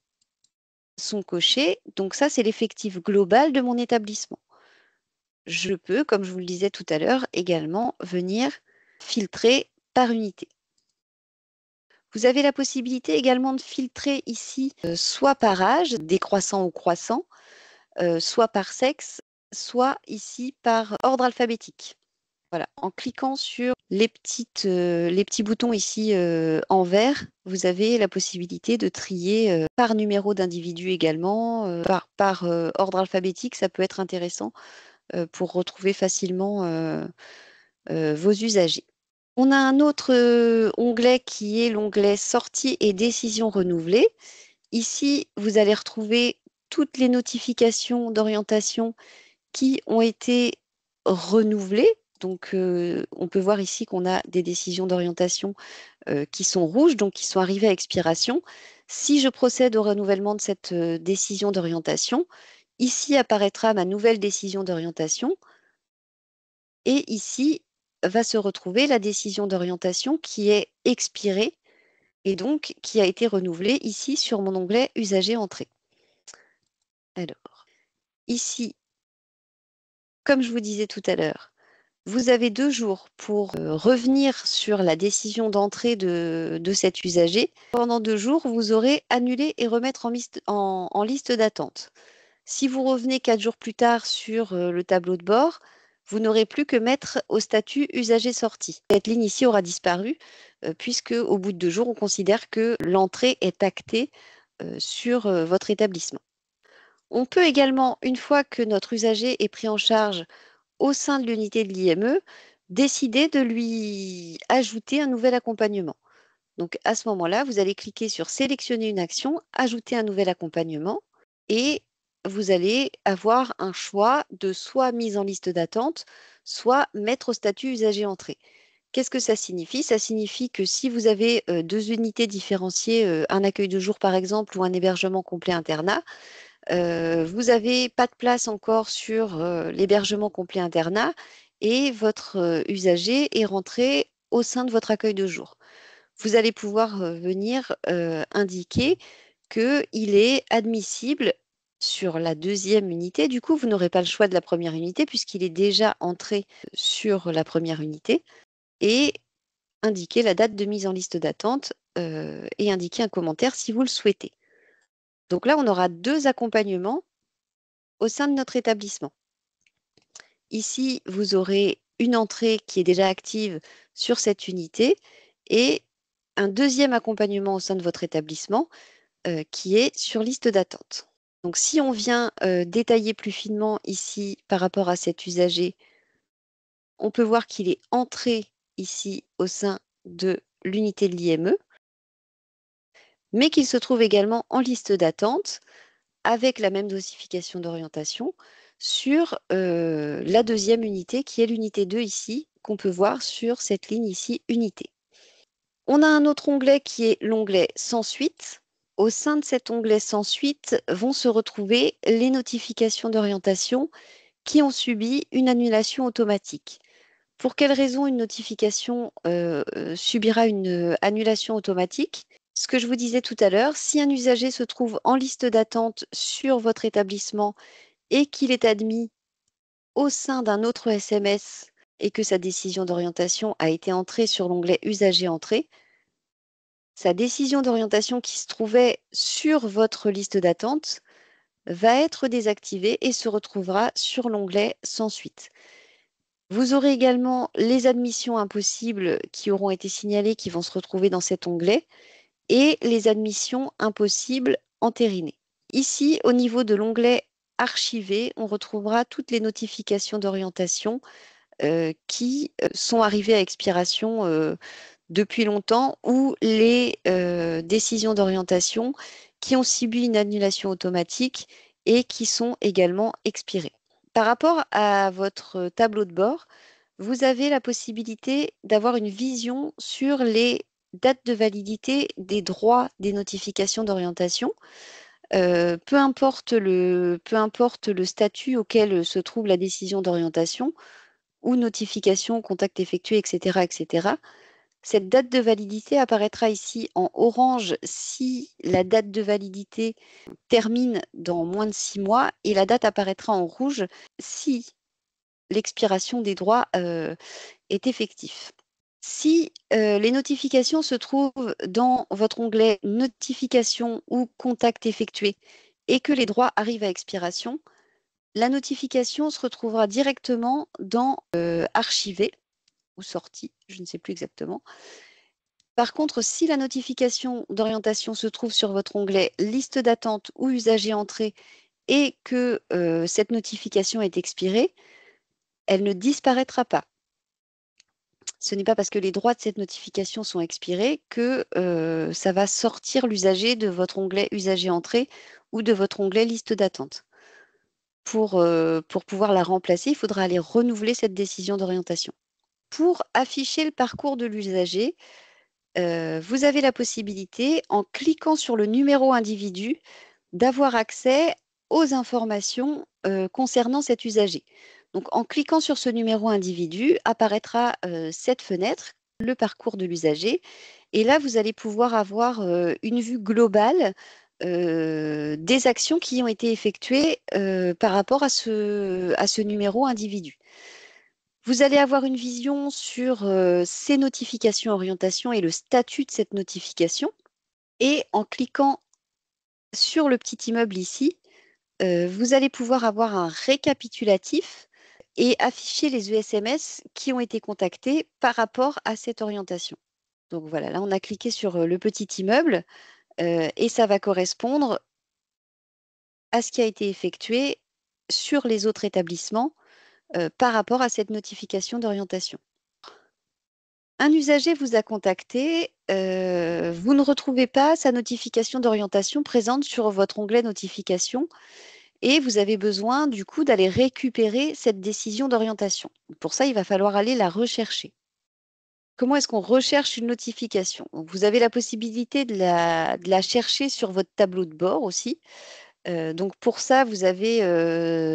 sont cochées. Donc ça, c'est l'effectif global de mon établissement. Je peux, comme je vous le disais tout à l'heure, également venir filtrer par unité. Vous avez la possibilité également de filtrer ici soit par âge, décroissant ou croissant, soit par sexe, soit ici par ordre alphabétique. Voilà, en cliquant sur les petits boutons ici en vert, vous avez la possibilité de trier par numéro d'individu également, par ordre alphabétique, ça peut être intéressant pour retrouver facilement vos usagers. On a un autre onglet qui est l'onglet Sortie et décision renouvelée. Ici, vous allez retrouver toutes les notifications d'orientation qui ont été renouvelées. Donc, on peut voir ici qu'on a des décisions d'orientation qui sont rouges, donc qui sont arrivées à expiration. Si je procède au renouvellement de cette décision d'orientation, ici apparaîtra ma nouvelle décision d'orientation. Et ici, va se retrouver la décision d'orientation qui est expirée et donc qui a été renouvelée ici sur mon onglet Usager entrée. Alors, ici, comme je vous disais tout à l'heure, vous avez 2 jours pour revenir sur la décision d'entrée de cet usager. Pendant 2 jours, vous aurez annulé et remettre en liste d'attente. Si vous revenez 4 jours plus tard sur le tableau de bord, vous n'aurez plus que mettre au statut usager sorti. Cette ligne ici aura disparu puisque au bout de 2 jours, on considère que l'entrée est actée sur votre établissement. On peut également, une fois que notre usager est pris en charge au sein de l'unité de l'IME, décider de lui ajouter un nouvel accompagnement. Donc à ce moment-là, vous allez cliquer sur sélectionner une action, ajouter un nouvel accompagnement et vous allez avoir un choix de soit mise en liste d'attente, soit mettre au statut usager entrée. Qu'est-ce que ça signifie? Ça signifie que si vous avez 2 unités différenciées, un accueil de jour par exemple ou un hébergement complet internat, vous n'avez pas de place encore sur l'hébergement complet internat et votre usager est rentré au sein de votre accueil de jour. Vous allez pouvoir venir indiquer qu'il est admissible sur la 2e unité. Du coup, vous n'aurez pas le choix de la première unité puisqu'il est déjà entré sur la première unité et indiquer la date de mise en liste d'attente et indiquer un commentaire si vous le souhaitez. Donc là, on aura 2 accompagnements au sein de notre établissement. Ici, vous aurez une entrée qui est déjà active sur cette unité et un 2e accompagnement au sein de votre établissement qui est sur liste d'attente. Donc, si on vient détailler plus finement ici par rapport à cet usager, on peut voir qu'il est entré ici au sein de l'unité de l'IME, mais qu'il se trouve également en liste d'attente avec la même dosification d'orientation sur la 2e unité qui est l'unité 2 ici, qu'on peut voir sur cette ligne ici, unité. On a un autre onglet qui est l'onglet sans suite. Au sein de cet onglet sans suite vont se retrouver les notifications d'orientation qui ont subi une annulation automatique. Pour quelle raison une notification subira une annulation automatique? Ce que je vous disais tout à l'heure, si un usager se trouve en liste d'attente sur votre établissement et qu'il est admis au sein d'un autre SMS et que sa décision d'orientation a été entrée sur l'onglet Usager entrée, sa décision d'orientation qui se trouvait sur votre liste d'attente va être désactivée et se retrouvera sur l'onglet Sans suite. Vous aurez également les admissions impossibles qui auront été signalées qui vont se retrouver dans cet onglet et les admissions impossibles entérinées. Ici, au niveau de l'onglet Archiver, on retrouvera toutes les notifications d'orientation qui sont arrivées à expiration depuis longtemps ou les décisions d'orientation qui ont subi une annulation automatique et qui sont également expirées. Par rapport à votre tableau de bord, vous avez la possibilité d'avoir une vision sur les dates de validité des droits des notifications d'orientation. Peu importe le statut auquel se trouve la décision d'orientation ou notification, contact effectué, etc., etc. Cette date de validité apparaîtra ici en orange si la date de validité termine dans moins de 6 mois et la date apparaîtra en rouge si l'expiration des droits est effective. Si les notifications se trouvent dans votre onglet Notification ou Contact effectué et que les droits arrivent à expiration, la notification se retrouvera directement dans Archiver ou Sortie, je ne sais plus exactement. Par contre, si la notification d'orientation se trouve sur votre onglet Liste d'attente ou Usager entrée et que cette notification est expirée, elle ne disparaîtra pas. Ce n'est pas parce que les droits de cette notification sont expirés que ça va sortir l'usager de votre onglet Usager entrée ou de votre onglet Liste d'attente. Pour pouvoir la remplacer, il faudra aller renouveler cette décision d'orientation. Pour afficher le parcours de l'usager, vous avez la possibilité, en cliquant sur le numéro individu, d'avoir accès aux informations concernant cet usager. Donc, en cliquant sur ce numéro individu, apparaîtra cette fenêtre, le parcours de l'usager. Et là, vous allez pouvoir avoir une vue globale des actions qui ont été effectuées par rapport à ce numéro individu. Vous allez avoir une vision sur ces notifications orientation et le statut de cette notification. Et en cliquant sur le petit immeuble ici, vous allez pouvoir avoir un récapitulatif et afficher les ESMS qui ont été contactés par rapport à cette orientation. Donc voilà, là on a cliqué sur le petit immeuble et ça va correspondre à ce qui a été effectué sur les autres établissements par rapport à cette notification d'orientation. Un usager vous a contacté, vous ne retrouvez pas sa notification d'orientation présente sur votre onglet notification et vous avez besoin du coup d'aller récupérer cette décision d'orientation. Pour ça, il va falloir aller la rechercher. Comment est-ce qu'on recherche une notification? Donc, vous avez la possibilité de la chercher sur votre tableau de bord aussi. Donc pour ça, vous avez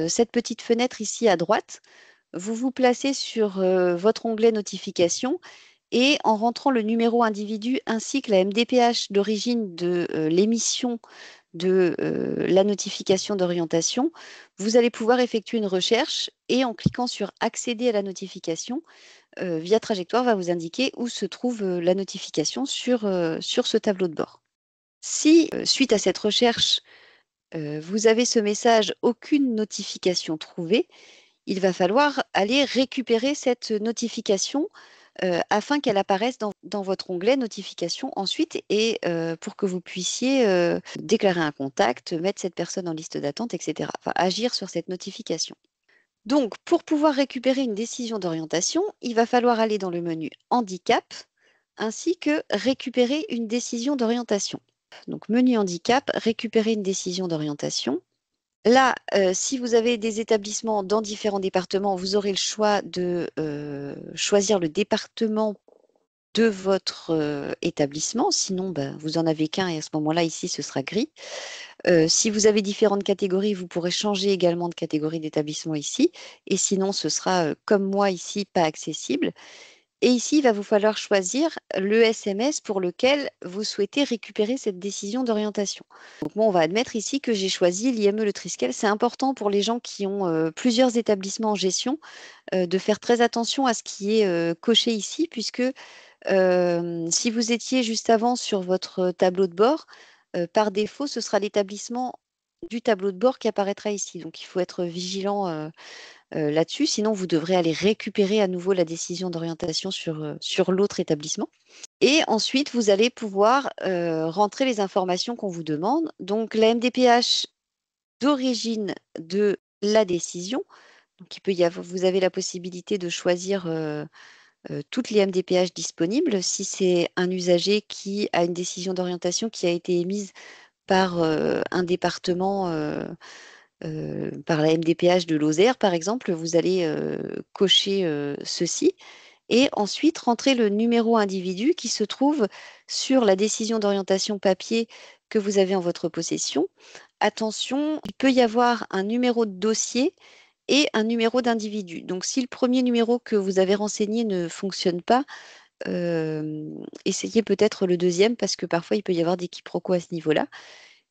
cette petite fenêtre ici à droite. Vous vous placez sur votre onglet notification et en rentrant le numéro individu ainsi que la MDPH d'origine de l'émission de la notification d'orientation, vous allez pouvoir effectuer une recherche et en cliquant sur accéder à la notification, Via Trajectoire va vous indiquer où se trouve la notification sur ce tableau de bord. Si, suite à cette recherche, vous avez ce message aucune notification trouvée, il va falloir aller récupérer cette notification afin qu'elle apparaisse dans votre onglet notification ensuite et pour que vous puissiez déclarer un contact, mettre cette personne en liste d'attente, etc. Enfin, agir sur cette notification. Donc, pour pouvoir récupérer une décision d'orientation, il va falloir aller dans le menu handicap ainsi que récupérer une décision d'orientation. Donc, menu handicap, récupérer une décision d'orientation. Là, si vous avez des établissements dans différents départements, vous aurez le choix de choisir le département de votre établissement. Sinon, ben, vous en avez qu'un et à ce moment-là, ici, ce sera gris. Si vous avez différentes catégories, vous pourrez changer également de catégorie d'établissement ici. Et sinon, ce sera comme moi ici, pas accessible. Et ici, il va vous falloir choisir le SMS pour lequel vous souhaitez récupérer cette décision d'orientation. Donc moi, on va admettre ici que j'ai choisi l'IME Le Triskel. C'est important pour les gens qui ont plusieurs établissements en gestion de faire très attention à ce qui est coché ici, puisque si vous étiez juste avant sur votre tableau de bord, par défaut, ce sera l'établissement du tableau de bord qui apparaîtra ici. Donc il faut être vigilant là-dessus. Sinon, vous devrez aller récupérer à nouveau la décision d'orientation sur l'autre établissement. Et ensuite, vous allez pouvoir rentrer les informations qu'on vous demande. Donc, la MDPH d'origine de la décision. Donc, il peut y avoir, vous avez la possibilité de choisir toutes les MDPH disponibles. Si c'est un usager qui a une décision d'orientation qui a été émise par un département par la MDPH de Lozère, par exemple, vous allez cocher ceci et ensuite rentrer le numéro individu qui se trouve sur la décision d'orientation papier que vous avez en votre possession. Attention, il peut y avoir un numéro de dossier et un numéro d'individu. Donc, si le premier numéro que vous avez renseigné ne fonctionne pas, essayez peut-être le deuxième parce que parfois il peut y avoir des quiproquos à ce niveau-là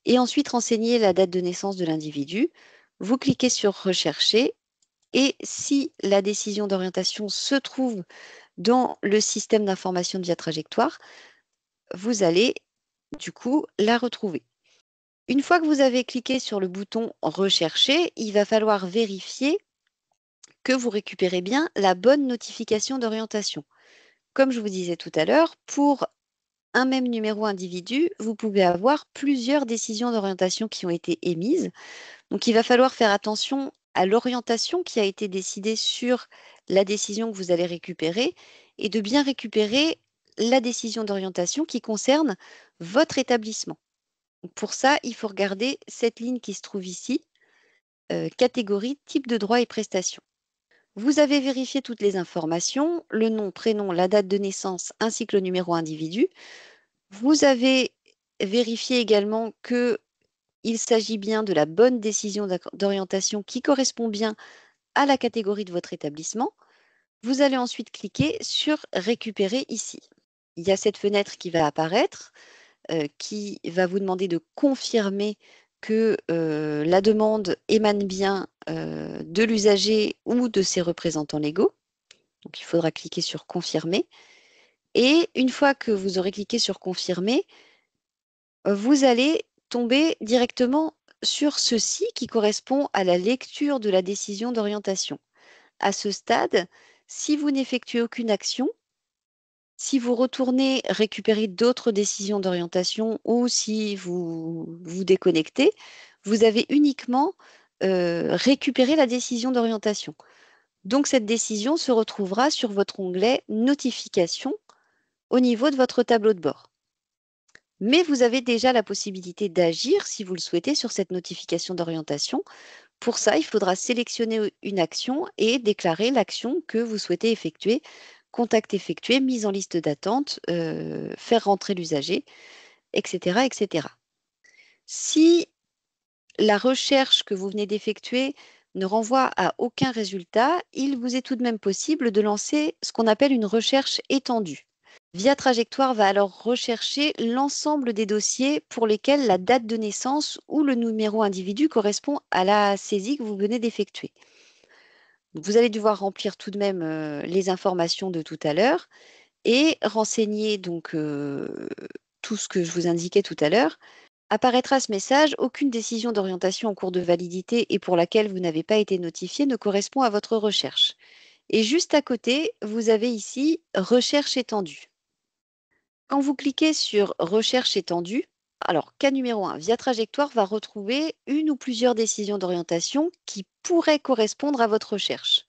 et ensuite renseigner la date de naissance de l'individu. Vous cliquez sur Rechercher et si la décision d'orientation se trouve dans le système d'information de Via Trajectoire, vous allez du coup la retrouver. Une fois que vous avez cliqué sur le bouton Rechercher, il va falloir vérifier que vous récupérez bien la bonne notification d'orientation. Comme je vous disais tout à l'heure, pour un même numéro individu, vous pouvez avoir plusieurs décisions d'orientation qui ont été émises. Donc, il va falloir faire attention à l'orientation qui a été décidée sur la décision que vous allez récupérer et de bien récupérer la décision d'orientation qui concerne votre établissement. Donc, pour ça, il faut regarder cette ligne qui se trouve ici, catégorie, type de droit et prestations. Vous avez vérifié toutes les informations, le nom, prénom, la date de naissance ainsi que le numéro individu. Vous avez vérifié également qu'il s'agit bien de la bonne décision d'orientation qui correspond bien à la catégorie de votre établissement. Vous allez ensuite cliquer sur Récupérer ici. Il y a cette fenêtre qui va apparaître, qui va vous demander de confirmer que la demande émane bien de l'usager ou de ses représentants légaux. Donc, il faudra cliquer sur Confirmer. Et une fois que vous aurez cliqué sur Confirmer, vous allez tomber directement sur ceci qui correspond à la lecture de la décision d'orientation. À ce stade, si vous n'effectuez aucune action, si vous retournez récupérer d'autres décisions d'orientation ou si vous vous déconnectez, vous avez uniquement récupéré la décision d'orientation. Donc, cette décision se retrouvera sur votre onglet Notification au niveau de votre tableau de bord. Mais vous avez déjà la possibilité d'agir, si vous le souhaitez, sur cette notification d'orientation. Pour ça, il faudra sélectionner une action et déclarer l'action que vous souhaitez effectuer. Contact effectué, mise en liste d'attente, faire rentrer l'usager, etc., etc. Si la recherche que vous venez d'effectuer ne renvoie à aucun résultat, il vous est tout de même possible de lancer ce qu'on appelle une recherche étendue. Via Trajectoire va alors rechercher l'ensemble des dossiers pour lesquels la date de naissance ou le numéro individu correspond à la saisie que vous venez d'effectuer. Vous allez devoir remplir tout de même les informations de tout à l'heure et renseigner donc tout ce que je vous indiquais tout à l'heure. Apparaîtra ce message: aucune décision d'orientation en cours de validité et pour laquelle vous n'avez pas été notifié ne correspond à votre recherche. Et juste à côté, vous avez ici Recherche étendue. Quand vous cliquez sur Recherche étendue, alors cas numéro 1, Via Trajectoire va retrouver une ou plusieurs décisions d'orientation qui pourraient correspondre à votre recherche.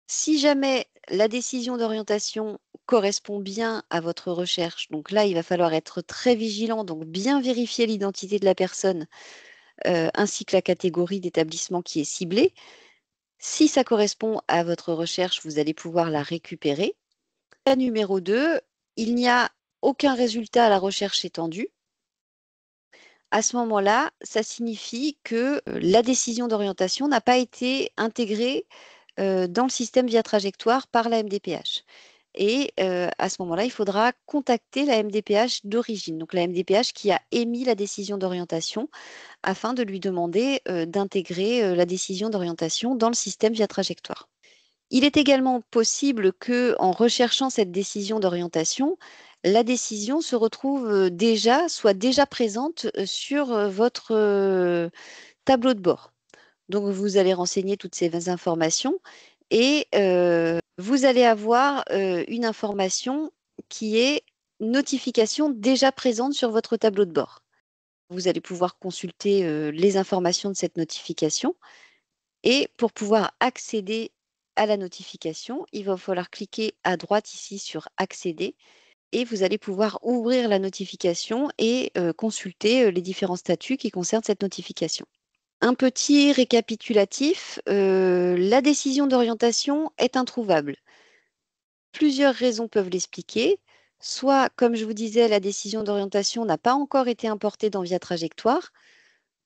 Si jamais la décision d'orientation correspond bien à votre recherche, donc là, il va falloir être très vigilant, donc bien vérifier l'identité de la personne ainsi que la catégorie d'établissement qui est ciblée. Si ça correspond à votre recherche, vous allez pouvoir la récupérer. Cas numéro 2, il n'y a aucun résultat à la recherche étendue. À ce moment-là, ça signifie que la décision d'orientation n'a pas été intégrée dans le système Via Trajectoire par la MDPH. Et à ce moment-là, il faudra contacter la MDPH d'origine, donc la MDPH qui a émis la décision d'orientation, afin de lui demander d'intégrer la décision d'orientation dans le système Via Trajectoire. Il est également possible que, en recherchant cette décision d'orientation, la décision se retrouve soit déjà présente sur votre tableau de bord. Donc, vous allez renseigner toutes ces informations et vous allez avoir une information qui est notification déjà présente sur votre tableau de bord. Vous allez pouvoir consulter les informations de cette notification et pour pouvoir accéder à la notification, il va falloir cliquer à droite ici sur Accéder et vous allez pouvoir ouvrir la notification et consulter les différents statuts qui concernent cette notification. Un petit récapitulatif, la décision d'orientation est introuvable. Plusieurs raisons peuvent l'expliquer. Soit, comme je vous disais, la décision d'orientation n'a pas encore été importée dans Via Trajectoire,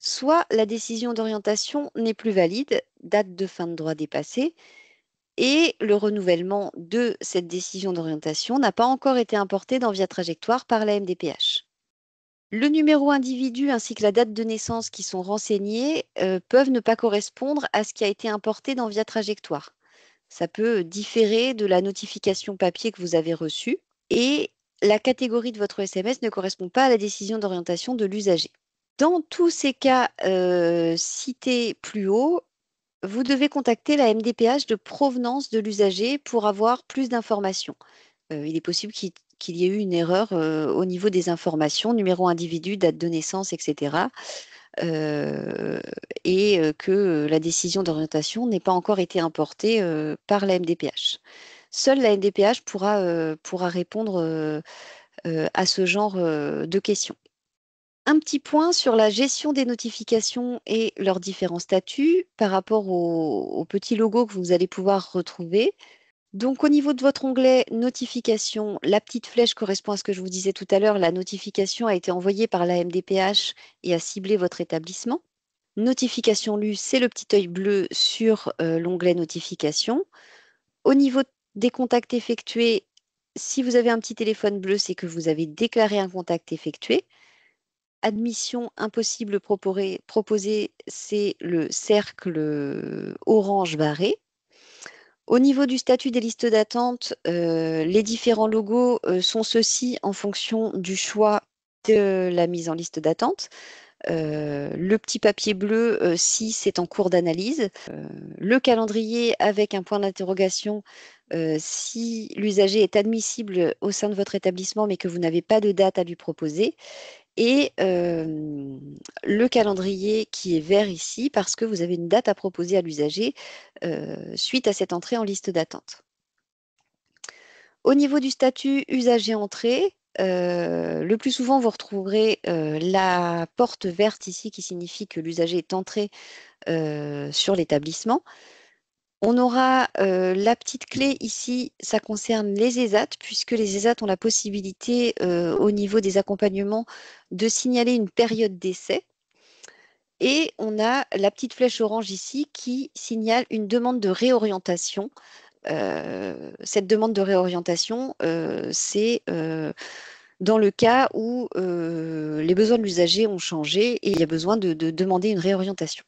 soit la décision d'orientation n'est plus valide, date de fin de droit dépassée, et le renouvellement de cette décision d'orientation n'a pas encore été importé dans Via Trajectoire par la MDPH. Le numéro individu ainsi que la date de naissance qui sont renseignés peuvent ne pas correspondre à ce qui a été importé dans Via Trajectoire. Ça peut différer de la notification papier que vous avez reçue et la catégorie de votre SMS ne correspond pas à la décision d'orientation de l'usager. Dans tous ces cas cités plus haut, vous devez contacter la MDPH de provenance de l'usager pour avoir plus d'informations. Il est possible qu'il y ait eu une erreur au niveau des informations, numéro individu, date de naissance, etc. Et que la décision d'orientation n'ait pas encore été importée par la MDPH. Seule la MDPH pourra répondre à ce genre de questions. Un petit point sur la gestion des notifications et leurs différents statuts par rapport au petit logo que vous allez pouvoir retrouver. Donc, au niveau de votre onglet Notification, la petite flèche correspond à ce que je vous disais tout à l'heure. La notification a été envoyée par la MDPH et a ciblé votre établissement. Notification lue, c'est le petit œil bleu sur l'onglet notification. Au niveau des contacts effectués, si vous avez un petit téléphone bleu, c'est que vous avez déclaré un contact effectué. Admission impossible proposée, c'est le cercle orange barré. Au niveau du statut des listes d'attente, les différents logos sont ceux-ci en fonction du choix de la mise en liste d'attente. Le petit papier bleu, si c'est en cours d'analyse. Le calendrier avec un point d'interrogation, si l'usager est admissible au sein de votre établissement mais que vous n'avez pas de date à lui proposer. Et le calendrier qui est vert ici parce que vous avez une date à proposer à l'usager suite à cette entrée en liste d'attente. Au niveau du statut usager entrée, le plus souvent, vous retrouverez la porte verte ici qui signifie que l'usager est entré sur l'établissement. On aura la petite clé ici, ça concerne les ESAT, puisque les ESAT ont la possibilité au niveau des accompagnements de signaler une période d'essai. Et on a la petite flèche orange ici qui signale une demande de réorientation. Cette demande de réorientation, c'est dans le cas où les besoins de l'usager ont changé et il y a besoin de demander une réorientation.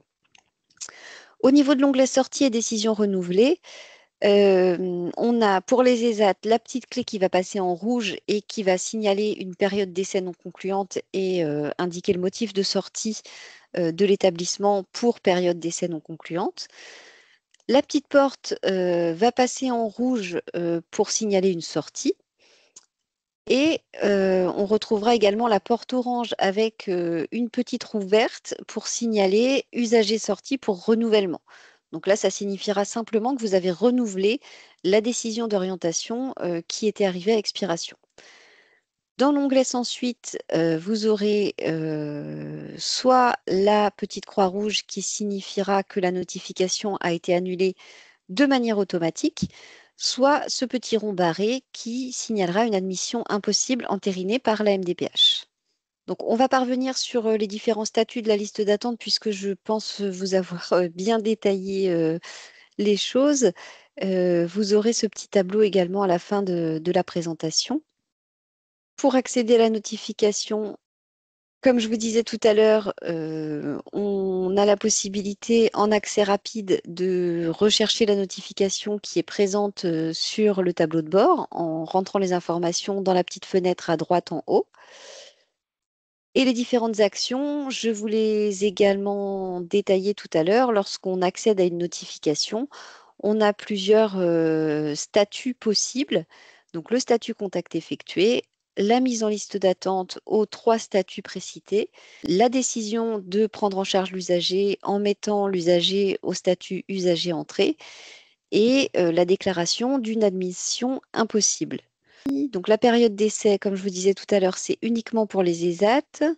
Au niveau de l'onglet sortie et décision renouvelée, on a pour les ESAT la petite clé qui va passer en rouge et qui va signaler une période d'essai non concluante et indiquer le motif de sortie de l'établissement pour période d'essai non concluante. La petite porte va passer en rouge pour signaler une sortie. Et on retrouvera également la porte orange avec une petite roue verte pour signaler usager sorti pour renouvellement. Donc là, ça signifiera simplement que vous avez renouvelé la décision d'orientation qui était arrivée à expiration. Dans l'onglet sans suite, vous aurez soit la petite croix rouge qui signifiera que la notification a été annulée de manière automatique, soit ce petit rond barré qui signalera une admission impossible entérinée par la MDPH. Donc, on va parvenir sur les différents statuts de la liste d'attente puisque je pense vous avoir bien détaillé les choses. Vous aurez ce petit tableau également à la fin de la présentation. Pour accéder à la notification, comme je vous disais tout à l'heure, on a la possibilité en accès rapide de rechercher la notification qui est présente sur le tableau de bord en rentrant les informations dans la petite fenêtre à droite en haut. Et les différentes actions, je vous les ai également détaillées tout à l'heure. Lorsqu'on accède à une notification, on a plusieurs statuts possibles. Donc le statut contact effectué, la mise en liste d'attente aux 3 statuts précités, la décision de prendre en charge l'usager en mettant l'usager au statut usager entré et la déclaration d'une admission impossible. Donc la période d'essai, comme je vous disais tout à l'heure, c'est uniquement pour les ESAT.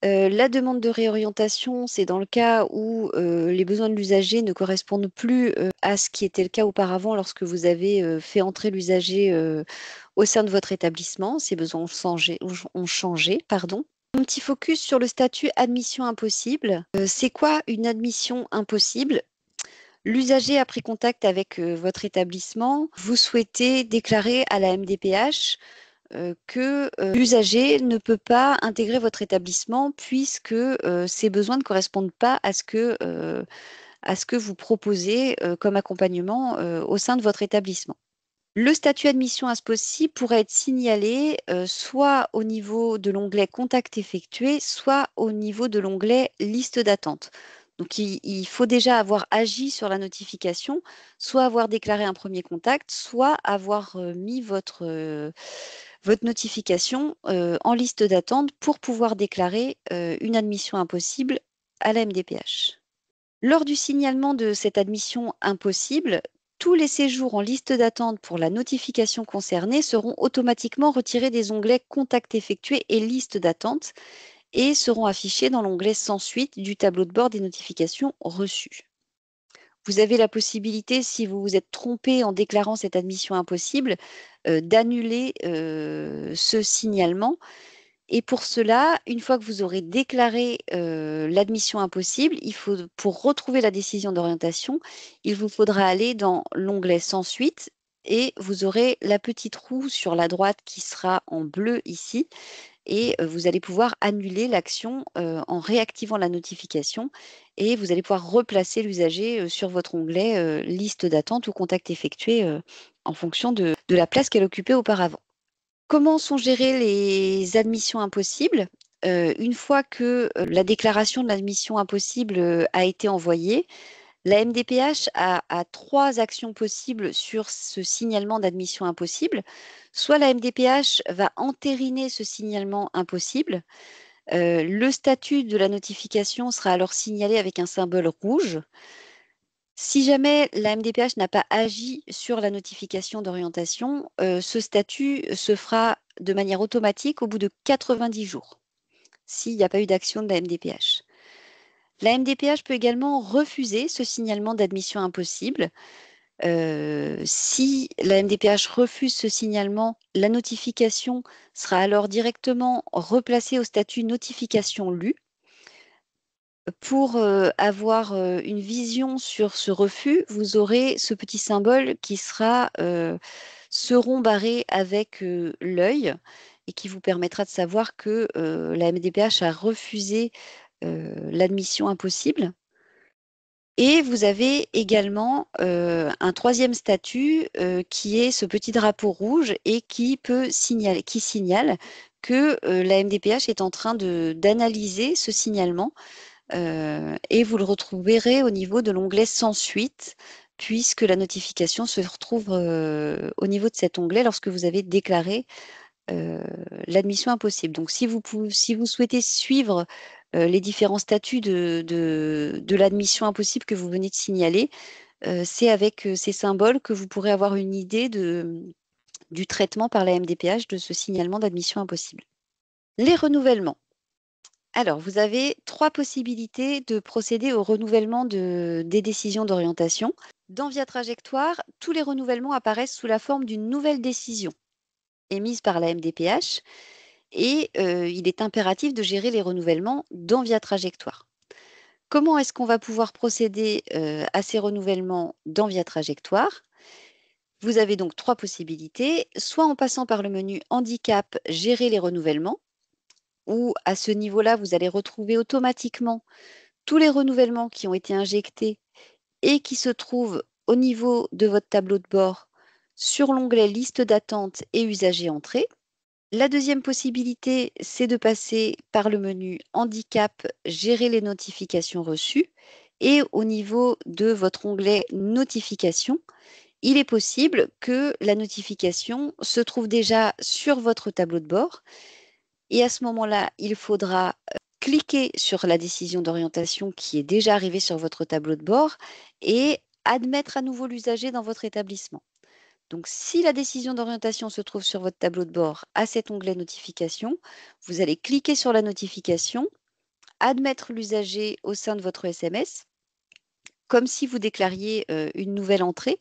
La demande de réorientation, c'est dans le cas où les besoins de l'usager ne correspondent plus à ce qui était le cas auparavant lorsque vous avez fait entrer l'usager au sein de votre établissement. Ces besoins ont changé, pardon. Un petit focus sur le statut admission impossible. C'est quoi une admission impossible? L'usager a pris contact avec votre établissement. Vous souhaitez déclarer à la MDPH que l'usager ne peut pas intégrer votre établissement puisque ses besoins ne correspondent pas à ce que vous proposez comme accompagnement au sein de votre établissement. Le statut admission impossible pourrait être signalé soit au niveau de l'onglet contact effectué, soit au niveau de l'onglet liste d'attente. Donc, il faut déjà avoir agi sur la notification, soit avoir déclaré un premier contact, soit avoir mis votre notification en liste d'attente pour pouvoir déclarer une admission impossible à la MDPH. Lors du signalement de cette admission impossible, tous les séjours en liste d'attente pour la notification concernée seront automatiquement retirés des onglets Contact effectué et Liste d'attente et seront affichés dans l'onglet Sans suite du tableau de bord des notifications reçues. Vous avez la possibilité, si vous vous êtes trompé en déclarant cette admission impossible, d'annuler ce signalement Et pour cela, une fois que vous aurez déclaré l'admission impossible, pour retrouver la décision d'orientation, il vous faudra aller dans l'onglet Sans suite et vous aurez la petite roue sur la droite qui sera en bleu ici et vous allez pouvoir annuler l'action en réactivant la notification et vous allez pouvoir replacer l'usager sur votre onglet Liste d'attente ou contact effectué en fonction de la place qu'elle occupait auparavant. Comment sont gérées les admissions impossibles? Une fois que la déclaration de l'admission impossible a été envoyée, la MDPH a trois actions possibles sur ce signalement d'admission impossible. Soit la MDPH va entériner ce signalement impossible. Le statut de la notification sera alors signalé avec un symbole rouge. Si jamais la MDPH n'a pas agi sur la notification d'orientation, ce statut se fera de manière automatique au bout de 90 jours, s'il n'y a pas eu d'action de la MDPH. La MDPH peut également refuser ce signalement d'admission impossible. Si la MDPH refuse ce signalement, la notification sera alors directement replacée au statut notification lue. Pour avoir une vision sur ce refus, vous aurez ce petit symbole qui sera ce rond barré avec l'œil et qui vous permettra de savoir que la MDPH a refusé l'admission impossible. Et vous avez également un troisième statut qui est ce petit drapeau rouge et qui signale que la MDPH est en train d'analyser ce signalement et vous le retrouverez au niveau de l'onglet Sans suite, puisque la notification se retrouve au niveau de cet onglet lorsque vous avez déclaré l'admission impossible. Donc, si vous souhaitez suivre les différents statuts de l'admission impossible que vous venez de signaler, c'est avec ces symboles que vous pourrez avoir une idée du traitement par la MDPH de ce signalement d'admission impossible. Les renouvellements. Alors, vous avez trois possibilités de procéder au renouvellement des décisions d'orientation. Dans Via Trajectoire, tous les renouvellements apparaissent sous la forme d'une nouvelle décision émise par la MDPH et il est impératif de gérer les renouvellements dans Via Trajectoire. Comment est-ce qu'on va pouvoir procéder à ces renouvellements dans Via Trajectoire? Vous avez donc trois possibilités, soit en passant par le menu Handicap, Gérer les renouvellements, où à ce niveau-là, vous allez retrouver automatiquement tous les renouvellements qui ont été injectés et qui se trouvent au niveau de votre tableau de bord sur l'onglet Liste d'attente et usagers entrés. La deuxième possibilité, c'est de passer par le menu Handicap, Gérer les notifications reçues. Et au niveau de votre onglet Notifications, il est possible que la notification se trouve déjà sur votre tableau de bord. Et à ce moment-là, il faudra cliquer sur la décision d'orientation qui est déjà arrivée sur votre tableau de bord et admettre à nouveau l'usager dans votre établissement. Donc, si la décision d'orientation se trouve sur votre tableau de bord à cet onglet notification, vous allez cliquer sur la notification, admettre l'usager au sein de votre SMS, comme si vous déclariez une nouvelle entrée.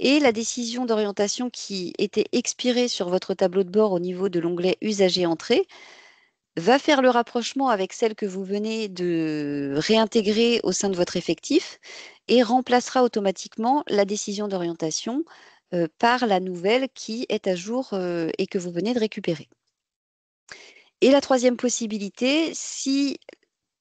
Et la décision d'orientation qui était expirée sur votre tableau de bord au niveau de l'onglet Usager entrée va faire le rapprochement avec celle que vous venez de réintégrer au sein de votre effectif et remplacera automatiquement la décision d'orientation par la nouvelle qui est à jour et que vous venez de récupérer. Et la troisième possibilité, si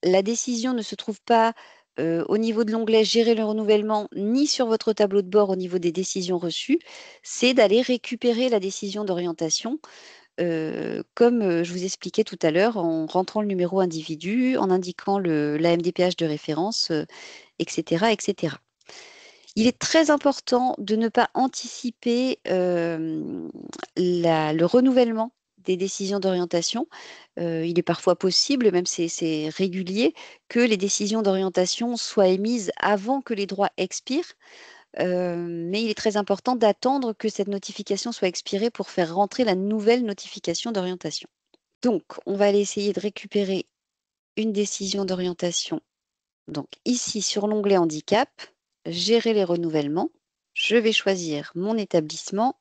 la décision ne se trouve pas au niveau de l'onglet Gérer le renouvellement, ni sur votre tableau de bord au niveau des décisions reçues, c'est d'aller récupérer la décision d'orientation comme je vous expliquais tout à l'heure, en rentrant le numéro individu, en indiquant la MDPH de référence, etc., etc. Il est très important de ne pas anticiper le renouvellement des décisions d'orientation. Il est parfois possible, même c'est régulier, que les décisions d'orientation soient émises avant que les droits expirent. Mais il est très important d'attendre que cette notification soit expirée pour faire rentrer la nouvelle notification d'orientation. Donc, on va aller essayer de récupérer une décision d'orientation. Donc, ici, sur l'onglet Handicap, Gérer les renouvellements, je vais choisir mon établissement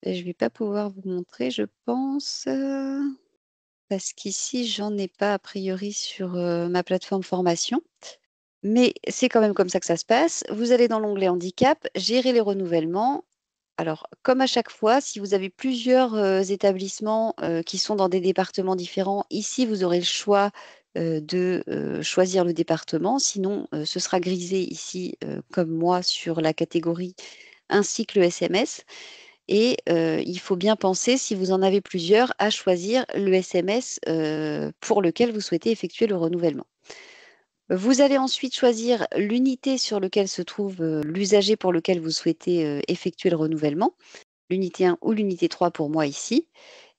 Et je ne vais pas pouvoir vous montrer, je pense, parce qu'ici, j'en ai pas a priori sur ma plateforme formation. Mais c'est quand même comme ça que ça se passe. Vous allez dans l'onglet handicap, gérer les renouvellements. Alors, comme à chaque fois, si vous avez plusieurs établissements qui sont dans des départements différents, ici, vous aurez le choix de choisir le département. Sinon, ce sera grisé ici, comme moi, sur la catégorie ainsi que le SMS. Et il faut bien penser, si vous en avez plusieurs, à choisir le SMS pour lequel vous souhaitez effectuer le renouvellement. Vous allez ensuite choisir l'unité sur laquelle se trouve l'usager pour lequel vous souhaitez effectuer le renouvellement, l'unité 1 ou l'unité 3 pour moi ici.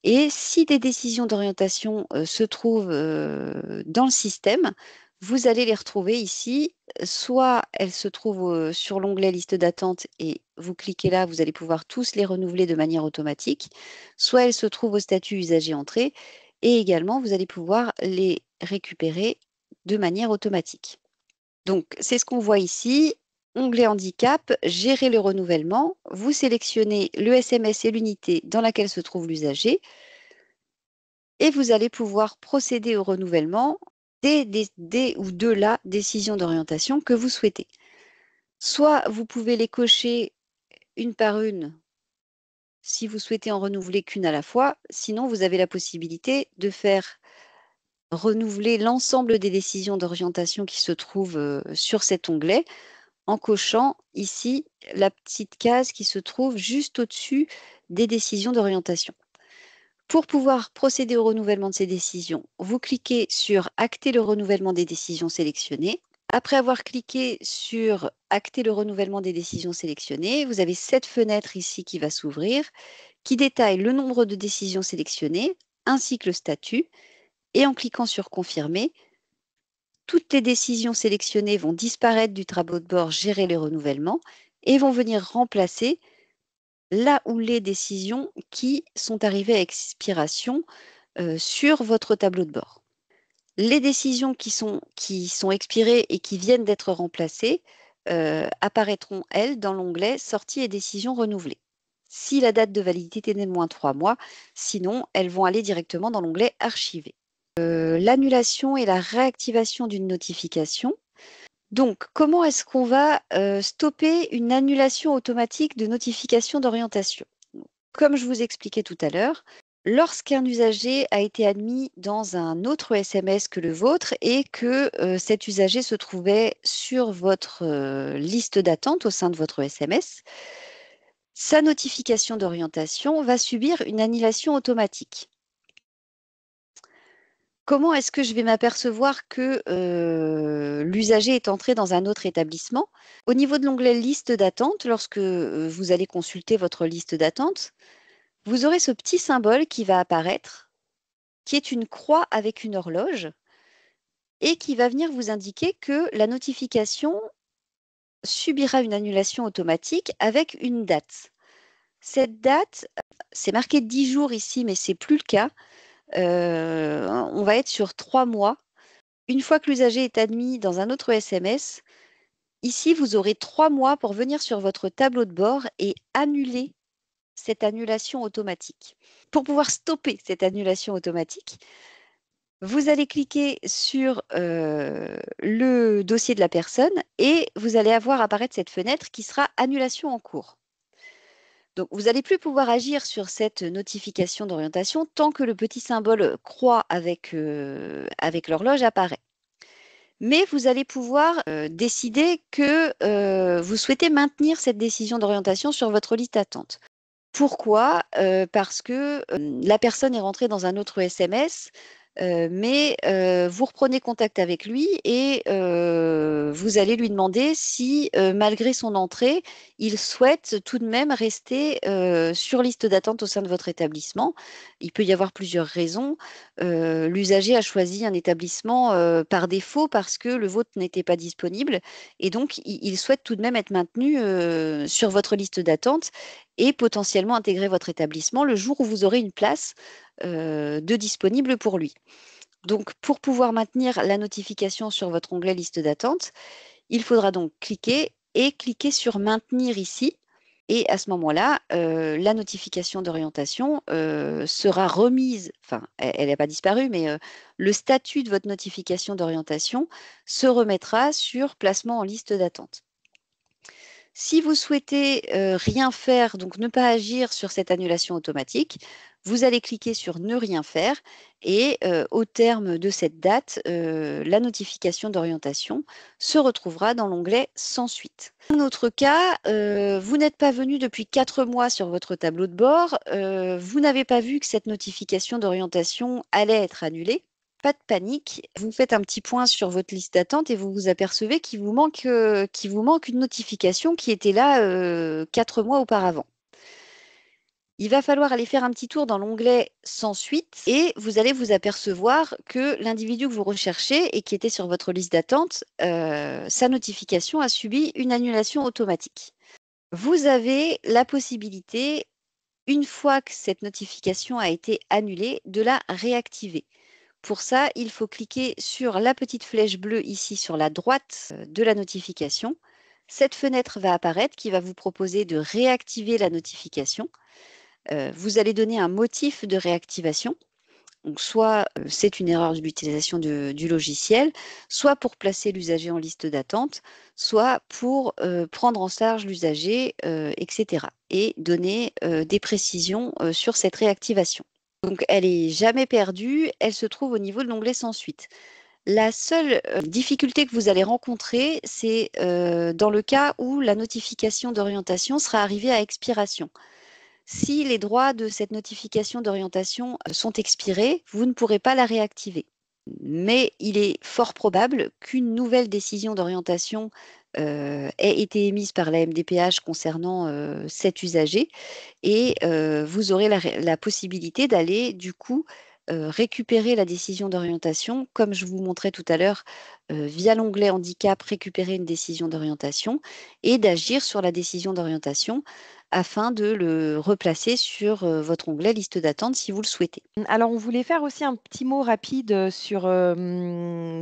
Et si des décisions d'orientation se trouvent dans le système, vous allez les retrouver ici. Soit elles se trouvent sur l'onglet liste d'attente et vous cliquez là, vous allez pouvoir tous les renouveler de manière automatique. Soit elles se trouvent au statut usager entrée et également vous allez pouvoir les récupérer de manière automatique. Donc, c'est ce qu'on voit ici. Onglet handicap, gérer le renouvellement. Vous sélectionnez le SMS et l'unité dans laquelle se trouve l'usager et vous allez pouvoir procéder au renouvellement des ou de la décision d'orientation que vous souhaitez. Soit vous pouvez les cocher une par une si vous souhaitez en renouveler qu'une à la fois. Sinon, vous avez la possibilité de faire renouveler l'ensemble des décisions d'orientation qui se trouvent sur cet onglet en cochant ici la petite case qui se trouve juste au-dessus des décisions d'orientation. Pour pouvoir procéder au renouvellement de ces décisions, vous cliquez sur Acter le renouvellement des décisions sélectionnées. Après avoir cliqué sur Acter le renouvellement des décisions sélectionnées, vous avez cette fenêtre ici qui va s'ouvrir, qui détaille le nombre de décisions sélectionnées ainsi que le statut. Et en cliquant sur Confirmer, toutes les décisions sélectionnées vont disparaître du tableau de bord Gérer les renouvellements et vont venir remplacer là où les décisions qui sont arrivées à expiration sur votre tableau de bord. Les décisions qui sont expirées et qui viennent d'être remplacées apparaîtront, elles, dans l'onglet Sorties et décisions renouvelées. Si la date de validité n'est de moins 3 mois, sinon, elles vont aller directement dans l'onglet Archiver. L'annulation et la réactivation d'une notification. Donc, comment est-ce qu'on va stopper une annulation automatique de notification d'orientation? Comme je vous expliquais tout à l'heure, lorsqu'un usager a été admis dans un autre SMS que le vôtre et que cet usager se trouvait sur votre liste d'attente au sein de votre SMS, sa notification d'orientation va subir une annulation automatique. Comment est-ce que je vais m'apercevoir que l'usager est entré dans un autre établissement? Au niveau de l'onglet liste d'attente, lorsque vous allez consulter votre liste d'attente, vous aurez ce petit symbole qui va apparaître, qui est une croix avec une horloge et qui va venir vous indiquer que la notification subira une annulation automatique avec une date. Cette date, c'est marqué 10 jours ici, mais ce n'est plus le cas. On va être sur 3 mois. Une fois que l'usager est admis dans un autre SMS, ici, vous aurez 3 mois pour venir sur votre tableau de bord et annuler cette annulation automatique. Pour pouvoir stopper cette annulation automatique, vous allez cliquer sur le dossier de la personne et vous allez avoir apparaître cette fenêtre qui sera annulation en cours. Donc, vous n'allez plus pouvoir agir sur cette notification d'orientation tant que le petit symbole croix avec l'horloge apparaît. Mais vous allez pouvoir décider que vous souhaitez maintenir cette décision d'orientation sur votre liste d'attente. Pourquoi? Parce que la personne est rentrée dans un autre SMS, mais vous reprenez contact avec lui et vous allez lui demander si, malgré son entrée, il souhaite tout de même rester sur liste d'attente au sein de votre établissement. Il peut y avoir plusieurs raisons. L'usager a choisi un établissement par défaut parce que le vôtre n'était pas disponible et donc il souhaite tout de même être maintenu sur votre liste d'attente et potentiellement intégrer votre établissement le jour où vous aurez une place de disponible pour lui. Donc, pour pouvoir maintenir la notification sur votre onglet liste d'attente, il faudra donc cliquer sur maintenir ici. Et à ce moment-là, la notification d'orientation sera remise, enfin, elle n'a pas disparu, mais le statut de votre notification d'orientation se remettra sur placement en liste d'attente. Si vous souhaitez rien faire, donc ne pas agir sur cette annulation automatique, vous allez cliquer sur ne rien faire et au terme de cette date, la notification d'orientation se retrouvera dans l'onglet sans suite. Dans notre cas, vous n'êtes pas venu depuis 4 mois sur votre tableau de bord, vous n'avez pas vu que cette notification d'orientation allait être annulée. Pas de panique, vous faites un petit point sur votre liste d'attente et vous vous apercevez qu'il vous manque une notification qui était là 4 mois auparavant. Il va falloir aller faire un petit tour dans l'onglet sans suite et vous allez vous apercevoir que l'individu que vous recherchez et qui était sur votre liste d'attente, sa notification a subi une annulation automatique. Vous avez la possibilité, une fois que cette notification a été annulée, de la réactiver. Pour ça, il faut cliquer sur la petite flèche bleue ici sur la droite de la notification. Cette fenêtre va apparaître qui va vous proposer de réactiver la notification. Vous allez donner un motif de réactivation. Donc, soit c'est une erreur d'utilisation du logiciel, soit pour placer l'usager en liste d'attente, soit pour prendre en charge l'usager, etc. Et donner des précisions sur cette réactivation. Donc, elle n'est jamais perdue, elle se trouve au niveau de l'onglet sans suite. La seule difficulté que vous allez rencontrer, c'est dans le cas où la notification d'orientation sera arrivée à expiration. Si les droits de cette notification d'orientation sont expirés, vous ne pourrez pas la réactiver. Mais il est fort probable qu'une nouvelle décision d'orientation ait été émise par la MDPH concernant cet usager et vous aurez la possibilité d'aller du coup récupérer la décision d'orientation, comme je vous montrais tout à l'heure, via l'onglet handicap, récupérer une décision d'orientation et d'agir sur la décision d'orientation afin de le replacer sur votre onglet liste d'attente si vous le souhaitez. Alors, on voulait faire aussi un petit mot rapide sur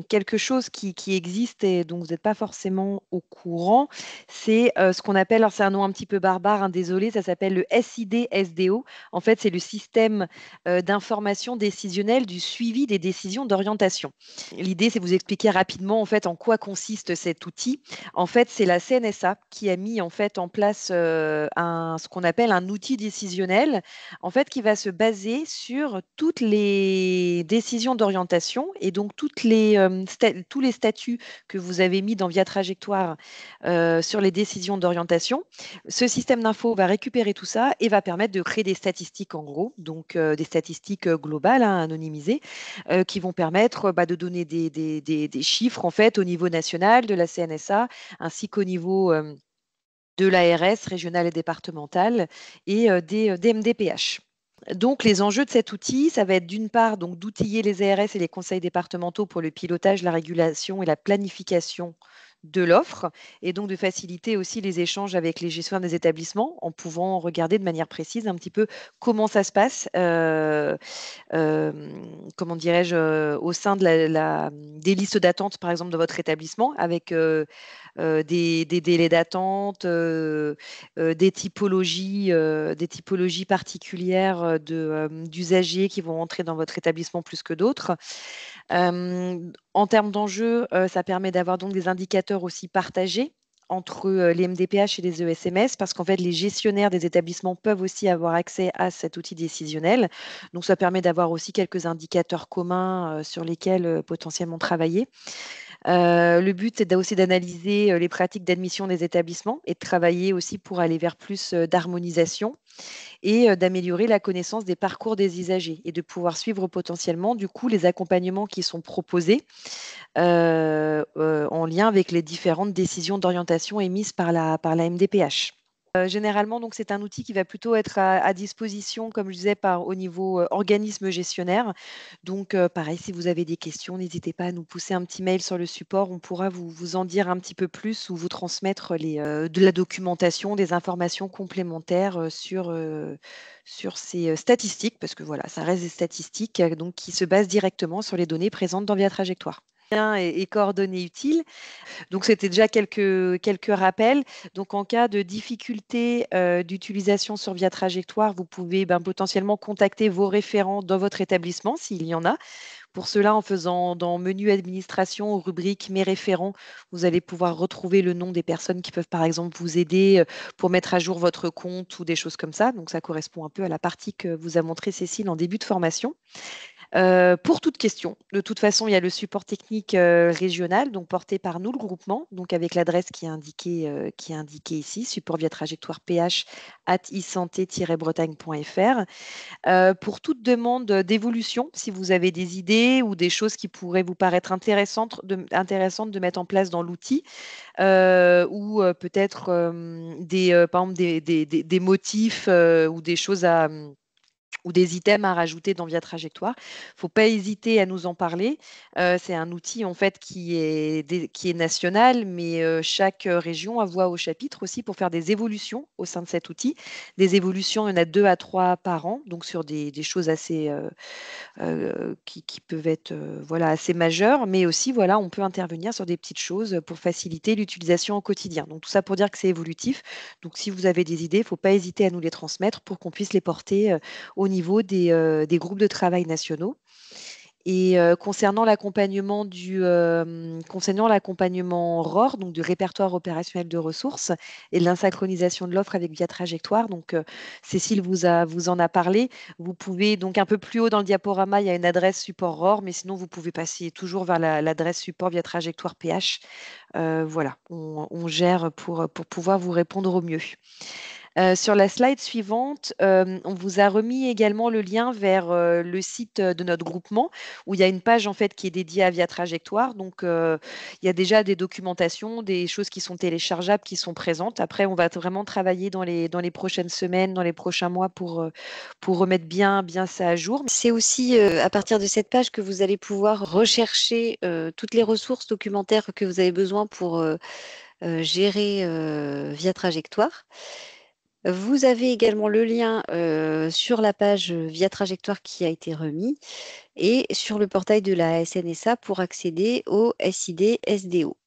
quelque chose qui existe et dont vous n'êtes pas forcément au courant. C'est ce qu'on appelle, alors c'est un nom un petit peu barbare, hein, désolé, ça s'appelle le SID-SDO. En fait, c'est le système d'information décisionnelle du suivi des décisions d'orientation. L'idée, c'est de vous expliquer rapidement en fait en quoi consiste cet outil. En fait, c'est la CNSA qui a mis en fait en place ce qu'on appelle un outil décisionnel, en fait, qui va se baser sur toutes les décisions d'orientation et donc tous les statuts que vous avez mis dans Via Trajectoire sur les décisions d'orientation. Ce système d'info va récupérer tout ça et va permettre de créer des statistiques en gros, donc des statistiques globales, hein, anonymisées, qui vont permettre de donner des chiffres en fait au niveau national de la CNSA ainsi qu'au niveau de l'ARS régionale et départementale et des MDPH. Donc, les enjeux de cet outil, ça va être d'une part donc d'outiller les ARS et les conseils départementaux pour le pilotage, la régulation et la planification de l'offre et donc de faciliter aussi les échanges avec les gestionnaires des établissements en pouvant regarder de manière précise un petit peu comment ça se passe, comment dirais-je, au sein des listes d'attente, par exemple, de votre établissement, avec des délais d'attente, des typologies particulières d'usagers qui vont entrer dans votre établissement plus que d'autres. En termes d'enjeux, ça permet d'avoir donc des indicateurs aussi partagés entre les MDPH et les ESMS, parce qu'en fait, les gestionnaires des établissements peuvent aussi avoir accès à cet outil décisionnel. Donc, ça permet d'avoir aussi quelques indicateurs communs sur lesquels potentiellement travailler. Le but, c'est aussi d'analyser les pratiques d'admission des établissements et de travailler aussi pour aller vers plus d'harmonisation et d'améliorer la connaissance des parcours des usagers et de pouvoir suivre potentiellement, du coup, les accompagnements qui sont proposés en lien avec les différentes décisions d'orientation émises par la MDPH. Généralement, donc, c'est un outil qui va plutôt être à disposition, comme je disais, au niveau organisme gestionnaire. Donc, pareil, si vous avez des questions, n'hésitez pas à nous pousser un petit mail sur le support. On pourra vous en dire un petit peu plus ou vous transmettre de la documentation, des informations complémentaires sur ces statistiques, parce que voilà, ça reste des statistiques donc, qui se basent directement sur les données présentes dans Via Trajectoire. et coordonnées utiles. Donc, c'était déjà quelques rappels. Donc, en cas de difficulté d'utilisation sur Via Trajectoire, vous pouvez potentiellement contacter vos référents dans votre établissement, s'il y en a. Pour cela, en faisant dans menu administration, rubrique mes référents, vous allez pouvoir retrouver le nom des personnes qui peuvent, par exemple, vous aider pour mettre à jour votre compte ou des choses comme ça. Donc, ça correspond un peu à la partie que vous a montré Cécile en début de formation. Pour toute question, de toute façon, il y a le support technique régional, donc porté par nous, le groupement, donc avec l'adresse qui est indiquée ici, support via trajectoire ph@isanté-bretagne.fr. Pour toute demande d'évolution, si vous avez des idées ou des choses qui pourraient vous paraître intéressantes de mettre en place dans l'outil, ou peut-être par exemple des motifs ou des choses ou des items à rajouter dans Via Trajectoire. Il ne faut pas hésiter à nous en parler. C'est un outil en fait qui est national, mais chaque région a voix au chapitre aussi pour faire des évolutions au sein de cet outil. Des évolutions, il y en a 2 à 3 par an, donc sur des choses assez qui peuvent être voilà, assez majeures, mais aussi voilà, on peut intervenir sur des petites choses pour faciliter l'utilisation au quotidien. Donc tout ça pour dire que c'est évolutif. Donc si vous avez des idées, il ne faut pas hésiter à nous les transmettre pour qu'on puisse les porter au niveau des groupes de travail nationaux. Et concernant l'accompagnement ROR, donc du répertoire opérationnel de ressources et de l'insynchronisation de l'offre avec Via Trajectoire, donc Cécile vous en a parlé. Vous pouvez donc un peu plus haut dans le diaporama, il y a une adresse support ROR, mais sinon vous pouvez passer toujours vers l'adresse support Via Trajectoire PH. Voilà, on gère pour pouvoir vous répondre au mieux. Sur la slide suivante, on vous a remis également le lien vers le site de notre groupement où il y a une page en fait qui est dédiée à Via Trajectoire. Donc, il y a déjà des documentations, des choses qui sont téléchargeables, qui sont présentes. Après, on va vraiment travailler dans les prochaines semaines, dans les prochains mois pour remettre bien ça à jour. C'est aussi à partir de cette page que vous allez pouvoir rechercher toutes les ressources documentaires que vous avez besoin pour gérer Via Trajectoire. Vous avez également le lien sur la page Via Trajectoire qui a été remis et sur le portail de la SNSA pour accéder au SID SDO.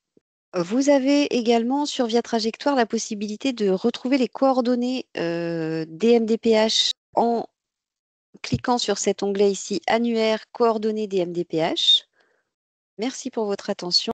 Vous avez également sur Via Trajectoire la possibilité de retrouver les coordonnées DMDPH en cliquant sur cet onglet ici, annuaire, coordonnées des MDPH. Merci pour votre attention.